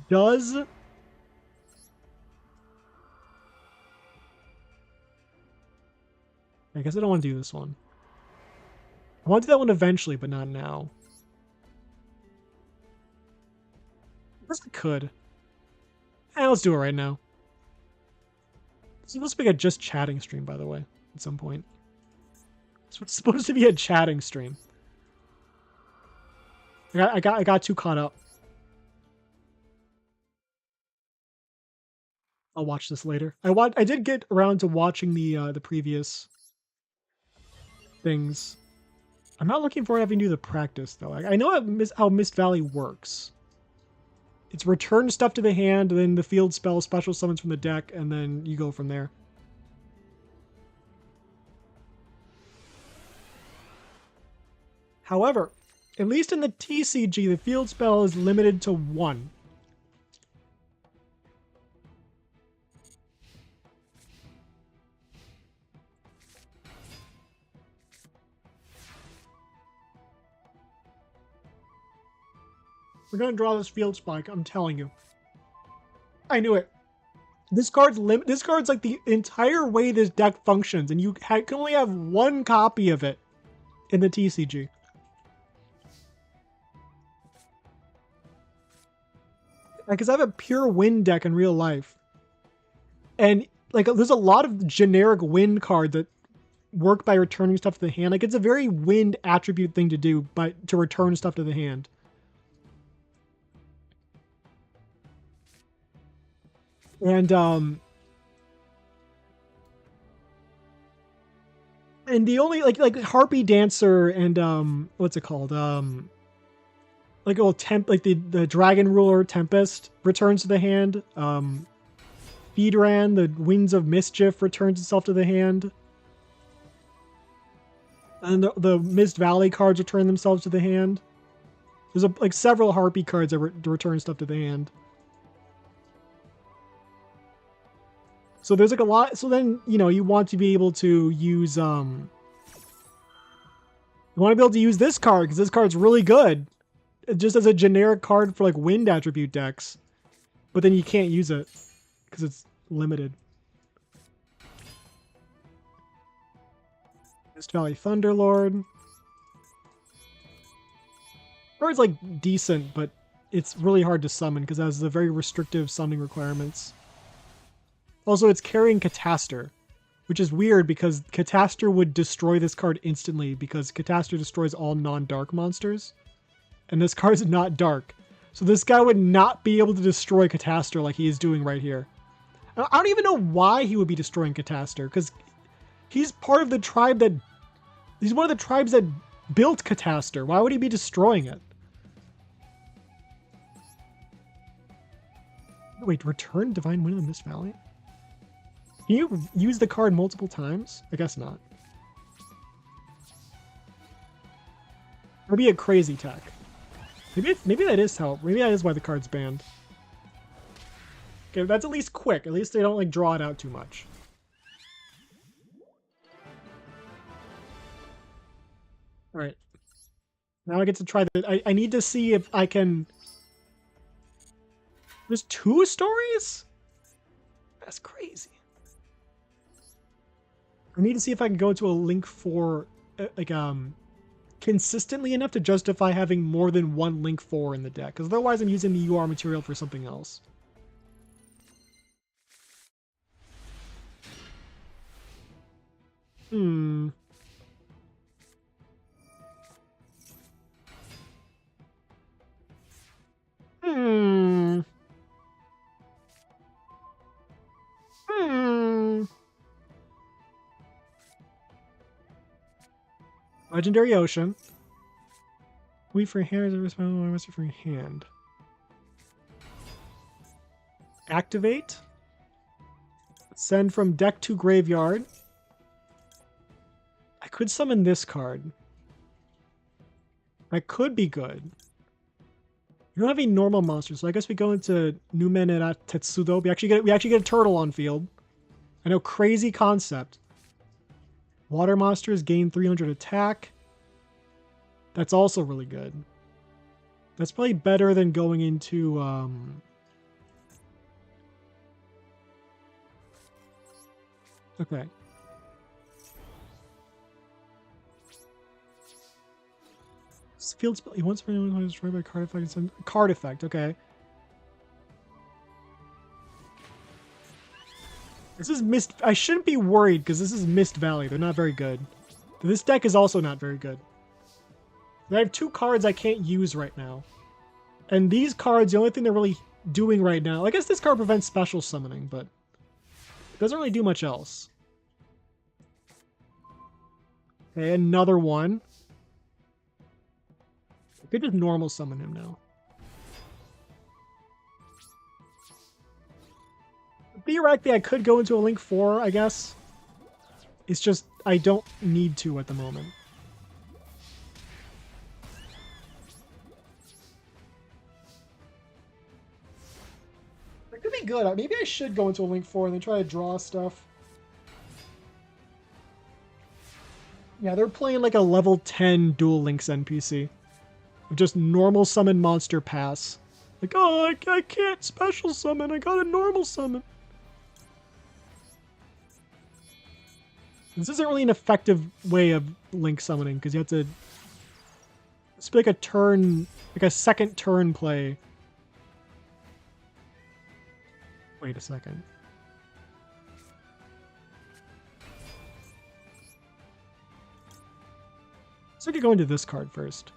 Does... I guess I don't want to do this one. I want to do that one eventually, but not now. I guess I could. Let's do it right now. This is supposed to be a just chatting stream, by the way, at some point. It's supposed to be a chatting stream. I got too caught up. I'll watch this later. I did get around to watching the previous things. I'm not looking forward to having to do the practice though. I know how Mist Valley works. It's return stuff to the hand, and then the field spell special summons from the deck, and then you go from there. However, at least in the TCG, the field spell is limited to 1. We're going to draw this field spike, I'm telling you. I knew it. This card's like the entire way this deck functions, and you can only have 1 copy of it in the TCG. Because I have a pure wind deck in real life. And like there's a lot of generic wind cards that work by returning stuff to the hand. Like, it's a very wind attribute thing to do, but to return stuff to the hand. And the only like Harpy Dancer and what's it called? Like a little like the Dragon Ruler Tempest returns to the hand. Feedran, the Winds of Mischief, returns itself to the hand. And the Mist Valley cards return themselves to the hand. There's like several Harpy cards that return stuff to the hand. So there's like a lot. So then, you want to be able to use you want to be able to use this card because this card's really good. Just as a generic card for like wind attribute decks. But then you can't use it because it's limited. Mist Valley Thunderlord. Card's like decent, but it's really hard to summon because it has the very restrictive summoning requirements. Also, it's carrying Cataster, which is weird because Cataster would destroy this card instantly because Cataster destroys all non-dark monsters. And this card's not dark. So this guy would not be able to destroy Cataster like he is doing right here. I don't even know why he would be destroying Cataster, because he's part of the tribe that... He's one of the tribes that built Cataster. Why would he be destroying it? Wait, return Divine Wind in Mist Valley? Can you use the card multiple times? I guess not. Maybe a crazy tech. Maybe that is how. Maybe that is why the card's banned. Okay, that's at least quick. At least they don't like draw it out too much. All right. Now I get to try the. I need to see if I can. There's 2 stories? That's crazy. I need to see if I can go into a Link 4 consistently enough to justify having more than one Link 4 in the deck, because otherwise I'm using the UR material for something else. Hmm. Hmm. Hmm. Legendary Ocean. Wait for hand is responsible for your hand. Activate. Send from deck to graveyard. I could summon this card. That could be good. You don't have any normal monsters, so I guess we go into Numen and Tetsudo. We actually get a turtle on field. I know, crazy concept. Water monsters gain 300 attack. That's also really good. That's probably better than going into okay. Field spell. He wants to be destroyed by a card effect. Card effect. Okay. This is Mist. I shouldn't be worried because this is Mist Valley. They're not very good. This deck is also not very good. I have 2 cards I can't use right now. And these cards, the only thing they're really doing right now... I guess this card prevents special summoning, but... it doesn't really do much else. Okay, another one. I could just normal summon him now. Theoretically, I could go into a Link 4, I guess. It's just, I don't need to at the moment. It could be good. Maybe I should go into a Link 4 and then try to draw stuff. Yeah, they're playing like a level 10 Duel Links NPC. Just normal summon monster pass. Like, oh, I can't special summon. I got a normal summon. This isn't really an effective way of Link summoning because you have to... It's like a turn, like a second turn play. Wait a second. So I could go into this card first.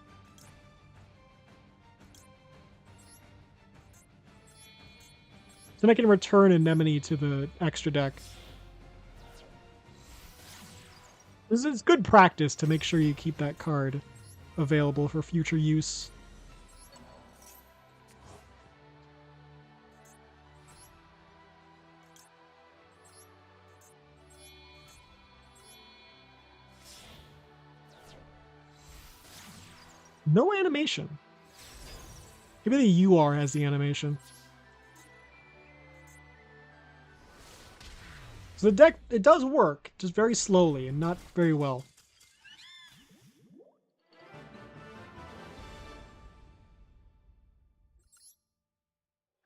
Then I can return Anemone to the extra deck. This is good practice to make sure you keep that card available for future use. No animation. Maybe the UR has the animation. So the deck, it does work, just very slowly and not very well.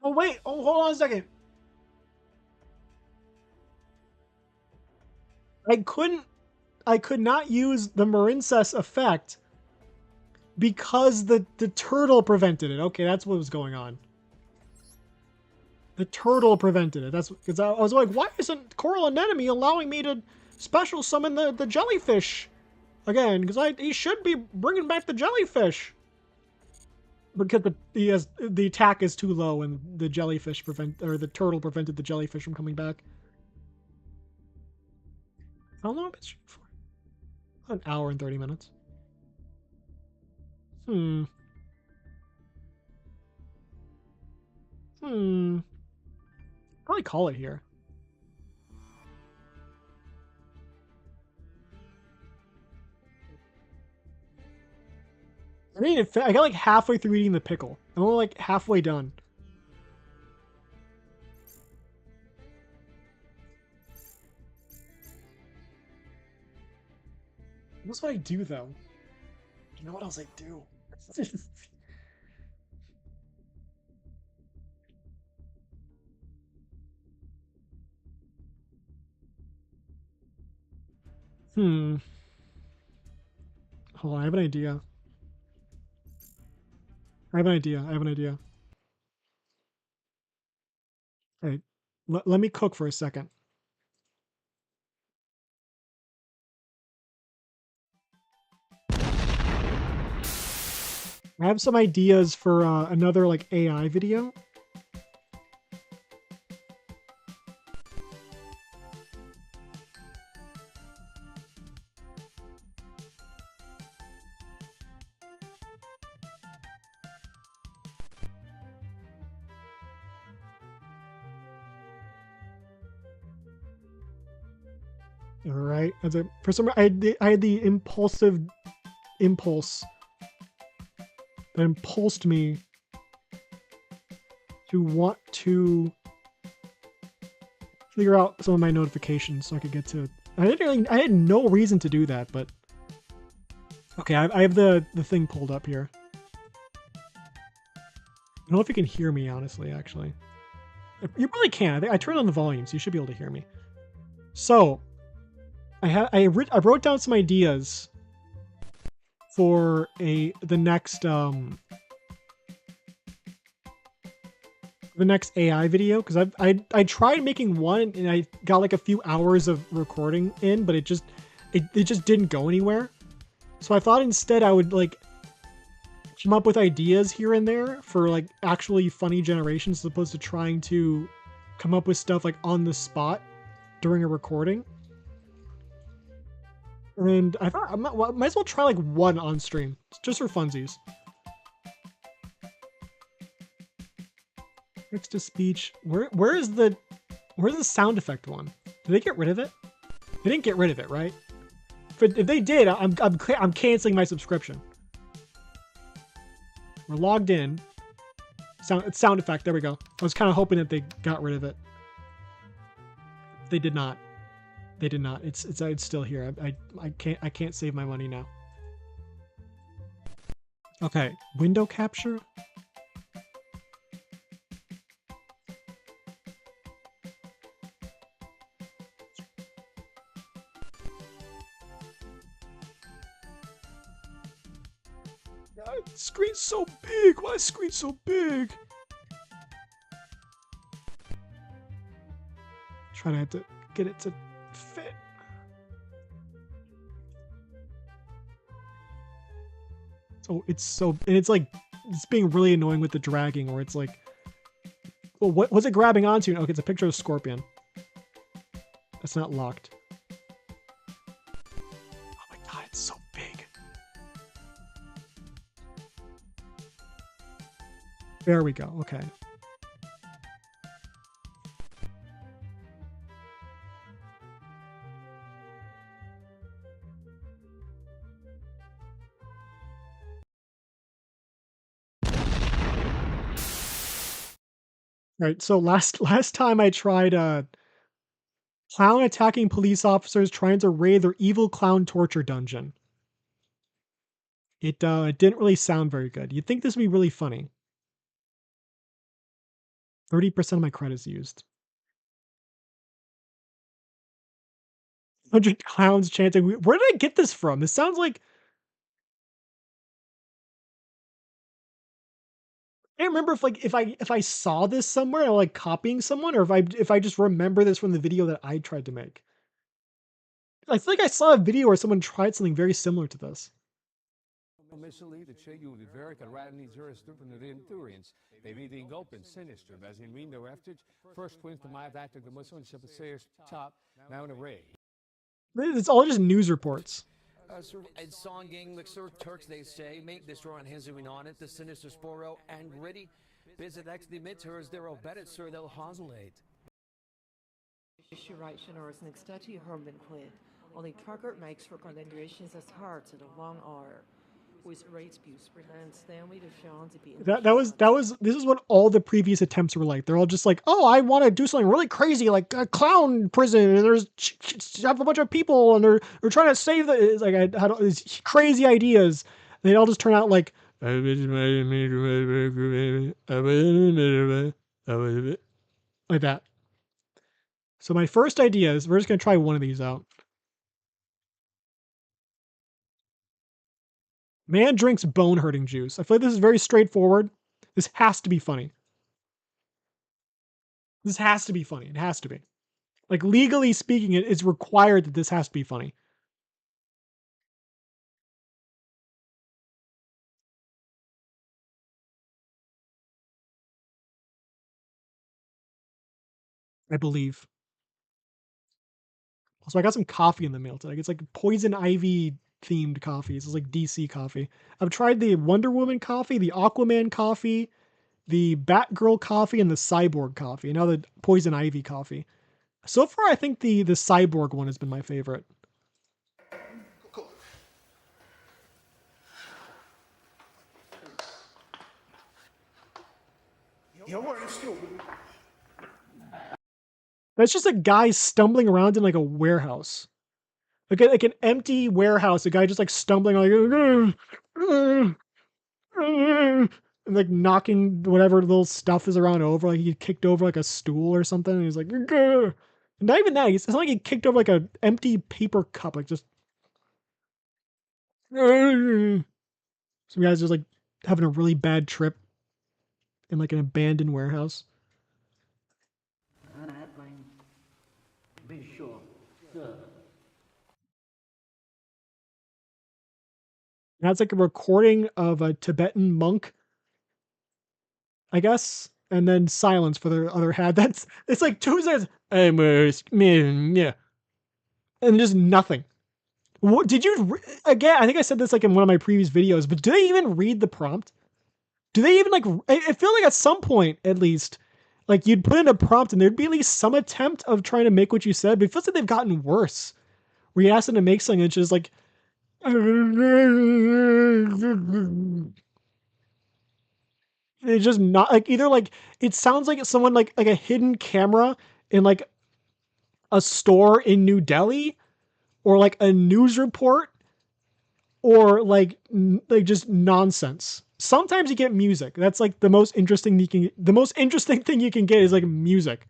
Oh wait, oh hold on a second. I could not use the Marincess effect because the turtle prevented it. Okay, that's what was going on. The turtle prevented it. That's because I was like, why isn't Coral Anemone allowing me to special summon the jellyfish again? Because he should be bringing back the jellyfish. Because the attack is too low and the the turtle prevented the jellyfish from coming back. How long have I been streaming for? An hour and 30 minutes. Hmm. Probably call it here. I mean, I got like halfway through eating the pickle. I'm only like halfway done. What's what I do though? You know what else I do? Hmm. Hold on, I have an idea. I have an idea. I have an idea. Hey, let me cook for a second. I have some ideas for another like AI video. All right. For some, I had the impulsive impulse that impulsed me to want to figure out some of my notifications so I could get to. I had no reason to do that, but okay. I have the thing pulled up here. I don't know if you can hear me, honestly. Actually, you probably can. I turned on the volume, so you should be able to hear me. So I wrote down some ideas for the next AI video, because I tried making one and I got like a few hours of recording in, but it just didn't go anywhere. So I thought instead I would like come up with ideas here and there for like actually funny generations, as opposed to trying to come up with stuff like on the spot during a recording. And I thought I might as well try like one on stream, just for funsies. Text to speech. Where's the sound effect one? Did they get rid of it? They didn't get rid of it, right? If they did, I'm canceling my subscription. We're logged in. Sound effect. There we go. I was kind of hoping that they got rid of it. They did not. They did not. It's still here. I can't save my money now. Okay, window capture. Screen's so big. Why is screen so big? Trying to have to get it to fit. Oh, and it's like, it's being really annoying with the dragging, where it's like, well, what was it grabbing onto? Okay, it's a picture of a scorpion. That's not locked. Oh my god, it's so big. There we go. Okay. All right. So last time I tried clown attacking police officers trying to raid their evil clown torture dungeon. It didn't really sound very good. You'd think this would be really funny. 30% of my credits used. 100 clowns chanting. Where did I get this from? This sounds like I can't remember if I saw this somewhere or like copying someone, or if I just remember this from the video that I tried to make. I feel like I saw a video where someone tried something very similar to this. Missili, de ce jullie werken rijden jurisdicten in Turians. They reading open sinister, as in window after first twins to my after the Muslim sayers top now in a ray. It's all just news reports. And song gang, like Sir Turks, they say, make this draw on his on it, the sinister sporo and gritty. Visit X the midterms, they're all better, sir, they'll hosolate. Is an extati herman quid. Only target makes for condensations as hard to the long R. With rates abuse prevent Stanley to Sean to be this is what all the previous attempts were like. They're all just like, oh, I want to do something really crazy, like a clown prison, and there's have a bunch of people, and they're trying to save the. It's like I had all these crazy ideas. They all just turn out like like that. So my first idea is we're just gonna try one of these out. Man drinks bone-hurting juice. I feel like this is very straightforward. This has to be funny. This has to be funny. It has to be. Like, legally speaking, it is required that this has to be funny. I believe. Also, I got some coffee in the mail today. It's like poison ivy themed coffee. It's like DC coffee. I've tried the Wonder Woman coffee, the Aquaman coffee, the Batgirl coffee, and the Cyborg coffee. And now the poison ivy coffee. So far, I think the Cyborg one has been my favorite. That's just a guy stumbling around in like a warehouse. Like an empty warehouse, a guy just like stumbling like and like knocking whatever little stuff is around over. Like he kicked over like a stool or something. And he's like, "Grr." Not even that. It's not like he kicked over like an empty paper cup. Like just some guys just like having a really bad trip in like an abandoned warehouse. Be sure, sir. That's like a recording of a Tibetan monk, I guess, and then silence for the other half. It's like 2 seconds. Yeah, and just nothing. What did you again? I think I said this like in one of my previous videos, but do they even read the prompt? Do they even like? I feel like at some point, at least, like you'd put in a prompt and there'd be at least some attempt of trying to make what you said. But it feels like they've gotten worse. Where you ask them to make something, it's just like. It's just not like either like it sounds like it's someone like a hidden camera in like a store in New Delhi or like a news report or like just nonsense. Sometimes you get music. That's like the most interesting the most interesting thing you can get is like music.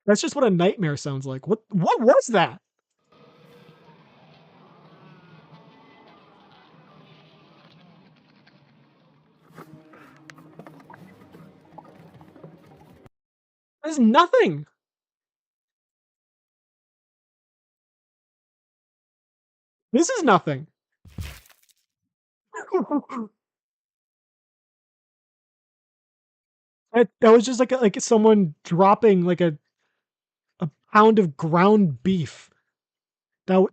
That's just what a nightmare sounds like. What was that? There's nothing. This is nothing. That was just like someone dropping like a pound of ground beef. That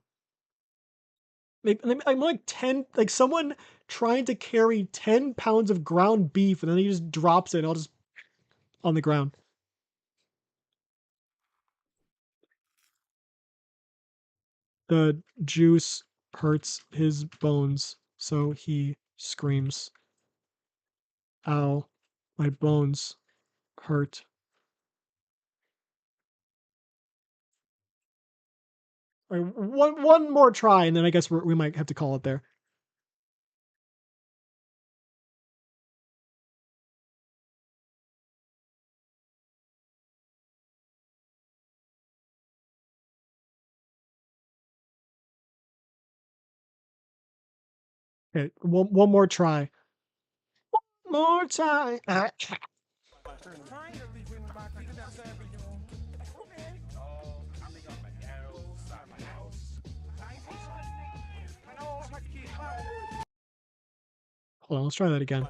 I'm like 10, like someone trying to carry 10 pounds of ground beef and then he just drops it all just on the ground. The juice hurts his bones, so he screams. Ow, my bones hurt. All right, one more try, and then I guess we might have to call it there. Okay, one more try. More time. Hold on, let's try that again.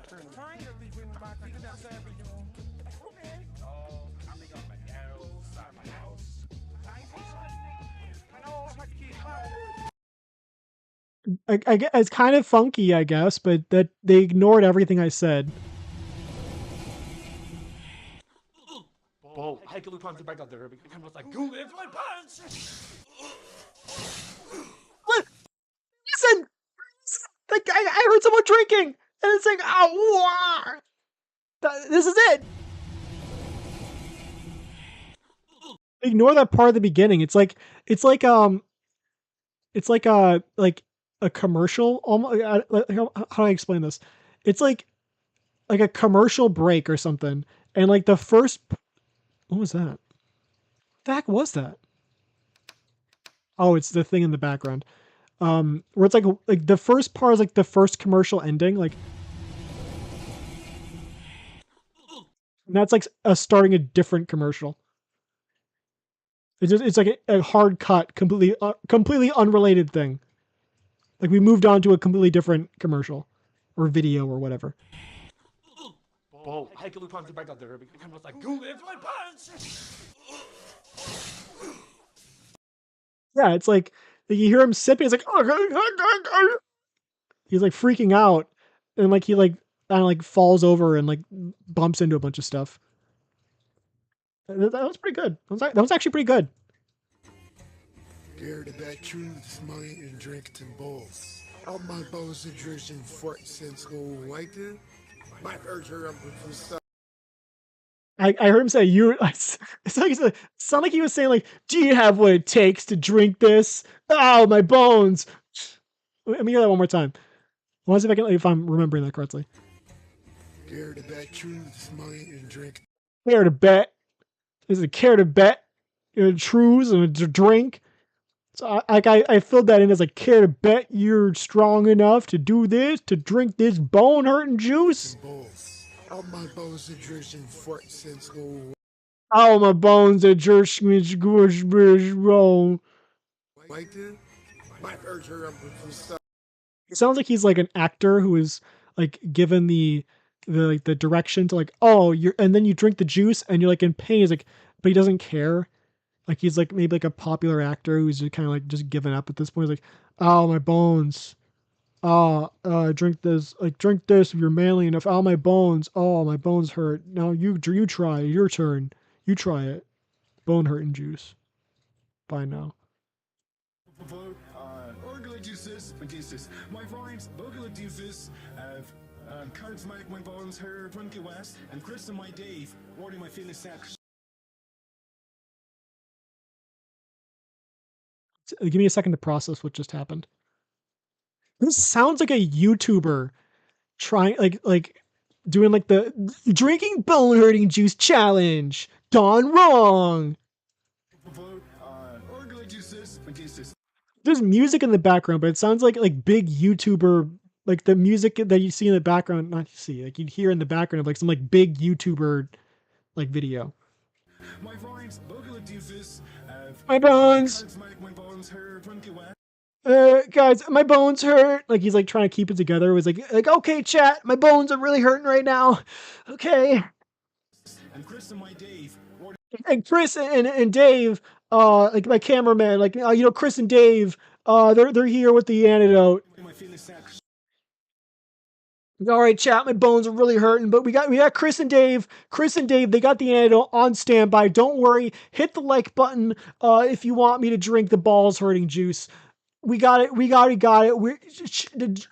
It's kind of funky, I guess, but that they ignored everything I said. Bro, I can look on the back of there because I was like, go in my pants! Listen, like I heard someone drinking, and it's like, oh, this is it. Ignore that part of the beginning. It's like it's like a commercial. Almost, how do I explain this? It's like a commercial break or something, and like the first. What was that? What the heck was that? Oh, it's the thing in the background. Where it's like the first part is like the first commercial ending, like, and that's like starting a different commercial. It's like a hard cut, completely unrelated thing. Like we moved on to a completely different commercial or video or whatever. Bro, I can look on the back of there because I was like, go in my pants! Yeah, it's like you hear him sipping. He's like, he's like freaking out, and like he like kind of like falls over and like bumps into a bunch of stuff. That was pretty good. That was actually pretty good. Dare the bad truths, money and drink and bowls. All my bowls and drinks and forks and school like it. My urger up with stuff. I heard him say you. It's like it sounded like he was saying like, "Do you have what it takes to drink this?" Oh, my bones. Let me hear that one more time. I want to see if I'm remembering that correctly. Dare the bad truths, money and drink. Care to bet? Is it care to bet? Truths and a drink. So I filled that in as like, care to bet you're strong enough to do this, to drink this bone hurting juice? Bowls. All my bowls and drinks and forks and school. Oh, my bones are jerk roll. Like it. My urger up with stuff. It sounds like he's like an actor who is like given the direction to like, oh, you're, and then you drink the juice and you're like in pain. He's like, but he doesn't care. Like he's like maybe like a popular actor who's just kind of like just given up at this point. He's like, oh, my bones. Oh, drink this. Like drink this if you're manly enough. Oh, my bones. Oh, my bones hurt. Now you try. Your turn. You try it. Bone hurting juice. Bye now. Organogenesis, my rhymes, Bogalogenesis, cards my bones, her, Drunky West, and Chris and my Dave, wording my feeling sex. Give me a second to process what just happened. This sounds like a YouTuber trying like doing like the drinking bone hurting juice challenge gone wrong. There's music in the background, but it sounds like big YouTuber, like the music that you see in the background, not see, like you'd hear in the background of like some like big YouTuber like video. My rhymes, bugle doofus, My bones. cards make my bones hurt, funky west. Guys, my bones hurt. Like he's like trying to keep it together. It was like, okay, chat, my bones are really hurting right now. Okay. And Chris and my Dave, or And Chris and Dave, like my cameraman, like Chris and Dave, they're here with the antidote. my feeling sad. All right, chat, my bones are really hurting, but we got Chris and Dave. Chris and Dave, they got the antidote on standby. Don't worry. Hit the like button if you want me to drink the balls hurting juice. We got it. We got it. We're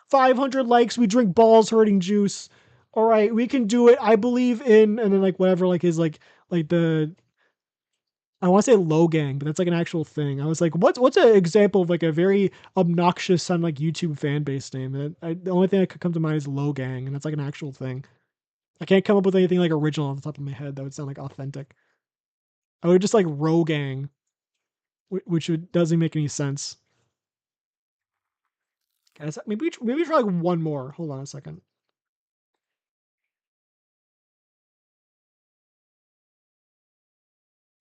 500 likes. We drink balls hurting juice. All right, we can do it. I believe in, and then like whatever, like his like the, I want to say low gang, but that's like an actual thing. I was like, what's an example of like a very obnoxious on like YouTube fan base name? And the only thing that could come to mind is low gang, and that's like an actual thing. I can't come up with anything like original off the top of my head that would sound like authentic. I would just like Rogang, which doesn't make any sense. Guys, maybe we try like one more. Hold on a second.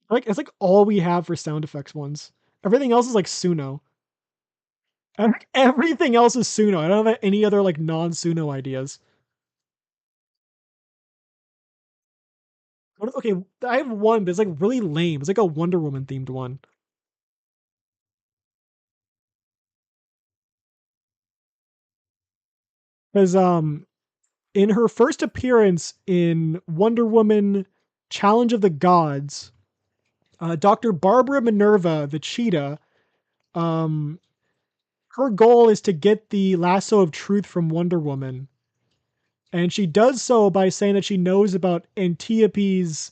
Like it's like all we have for sound effects ones. Everything else is like Suno. Everything else is Suno. I don't have any other like non-Suno ideas. Okay, I have one, but it's like really lame. It's like a Wonder Woman themed one. Because in her first appearance in Wonder Woman Challenge of the Gods, Dr. Barbara Minerva, the cheetah, um, her goal is to get the lasso of truth from Wonder Woman. And she does so by saying that she knows about Antiope's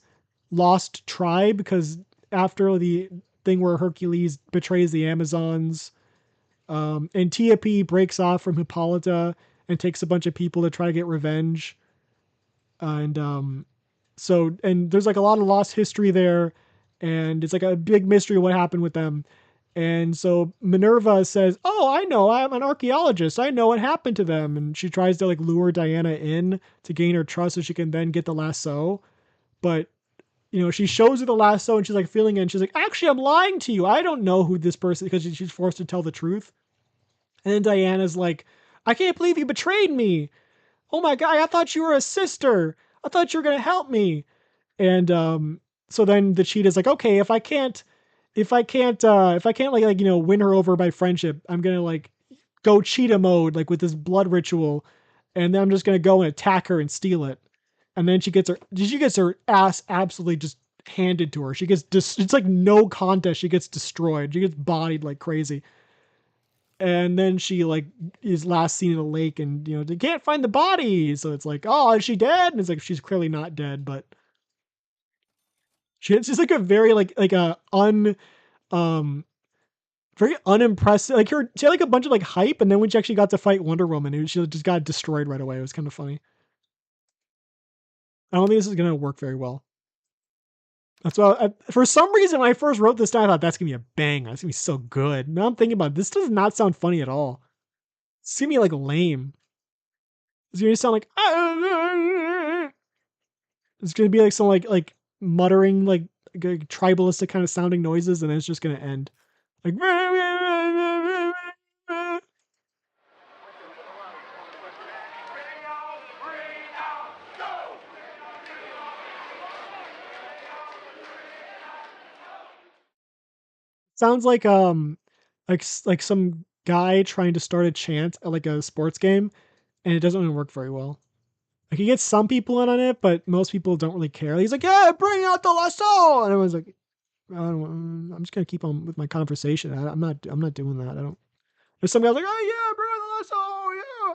lost tribe, because after the thing where Hercules betrays the Amazons, Antiope breaks off from Hippolyta and takes a bunch of people to try to get revenge. And there's like a lot of lost history there, and it's like a big mystery what happened with them. And so Minerva says, "Oh, I know. I'm an archaeologist. I know what happened to them." And she tries to like lure Diana in to gain her trust so she can then get the lasso. But she shows her the lasso and she's like feeling it. And she's like, "Actually, I'm lying to you. I don't know who this person," because she's forced to tell the truth. And then Diana's like, "I can't believe you betrayed me. Oh my God, I thought you were a sister. I thought you were going to help me." And so then the cheetah's like, "Okay, if I can't win her over by friendship, I'm going to like go cheetah mode, like with this blood ritual. And then I'm just going to go and attack her and steal it." And then she gets her ass absolutely just handed to her. It's like no contest. She gets destroyed. She gets bodied like crazy. And then she like is last seen in a lake, and they can't find the body. So it's like, "Oh, is she dead?" And it's like, she's clearly not dead, but it's just like a very like a um very unimpressive. Like she had like a bunch of like hype, and then when she actually got to fight Wonder Woman, she just got destroyed right away. It was kind of funny. I don't think this is gonna work very well. That's why for some reason when I first wrote this down, I thought that's gonna be a bang. That's gonna be so good. Now I'm thinking about it, this does not sound funny at all. It's gonna be like lame. It's gonna sound like it's gonna be like some like muttering like tribalistic kind of sounding noises, and then it's just gonna end like. Sounds like some guy trying to start a chant at like a sports game, and it doesn't really work very well. Like he gets some people in on it, but most people don't really care. He's like, "Yeah, bring out the lasso," and everyone's like, I'm just gonna keep on with my conversation. I'm not doing that. I don't. There's some guys like, "Oh yeah, bring out the lasso, yeah."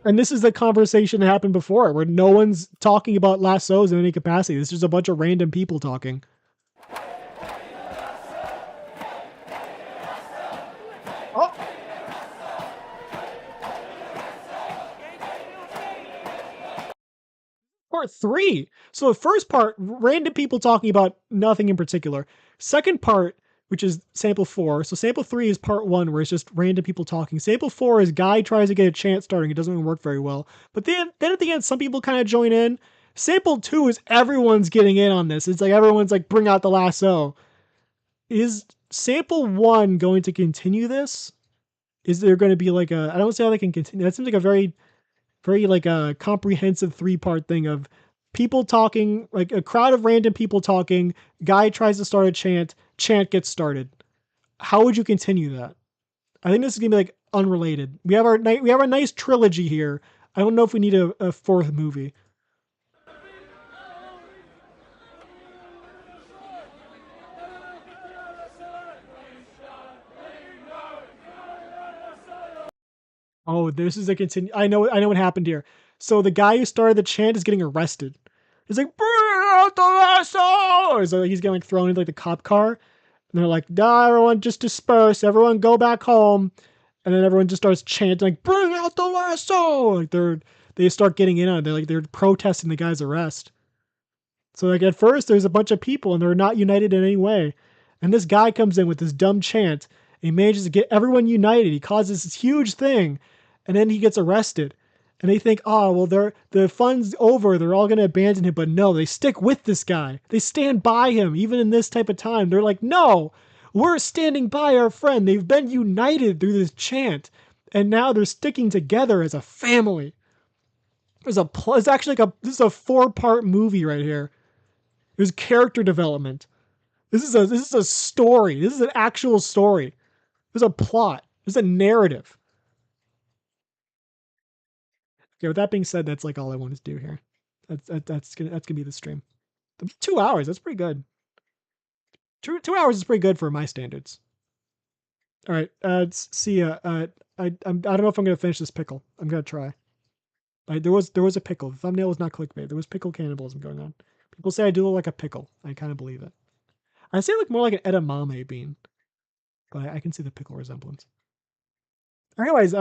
And this is the conversation that happened before, where no one's talking about lassos in any capacity. It's just a bunch of random people talking. Oh. Part 3. So the first part, random people talking about nothing in particular. Second part, which is sample 4. So sample 3 is part 1, where it's just random people talking. Sample 4 is guy tries to get a chant starting. It doesn't even work very well. But then at the end, some people kind of join in. Sample 2 is everyone's getting in on this. It's like everyone's like, bring out the lasso. Is sample 1 going to continue this? Is there going to be like I don't see how they can continue. That seems like a very, very like a comprehensive 3-part thing of people talking, like a crowd of random people talking. Guy tries to start a chant gets started. How would you continue that? I think this is gonna be like unrelated. We have a nice trilogy here. I don't know if we need a 4th movie. Oh, this is a continue. I know what happened here. So the guy who started the chant is getting arrested. He's like, bring out the lasso! So he's getting like thrown into like the cop car. And they're like, nah, everyone just disperse. Everyone go back home. And then everyone just starts chanting like, bring out the lasso! Like they start getting in on it. They're protesting the guy's arrest. So like at first there's a bunch of people and they're not united in any way. And this guy comes in with this dumb chant. And he manages to get everyone united. He causes this huge thing. And then he gets arrested. And they think, oh, well, the fun's over. They're all going to abandon him. But no, they stick with this guy. They stand by him, even in this type of time. They're like, no, we're standing by our friend. They've been united through this chant. And now they're sticking together as a family. It's actually like this is a 4-part movie right here. There's character development. This is a story. This is an actual story. There's a plot. There's a narrative. Okay, with that being said, that's like all I want to do here. That's gonna be the stream. 2 hours. That's pretty good. 2 hours is pretty good for my standards. All right. See ya. I don't know if I'm gonna finish this pickle. I'm gonna try. There was a pickle. The thumbnail was not clickbait. There was pickle cannibalism going on. People say I do look like a pickle. I kind of believe it. I say I look more like an edamame bean, but I can see the pickle resemblance. Anyways,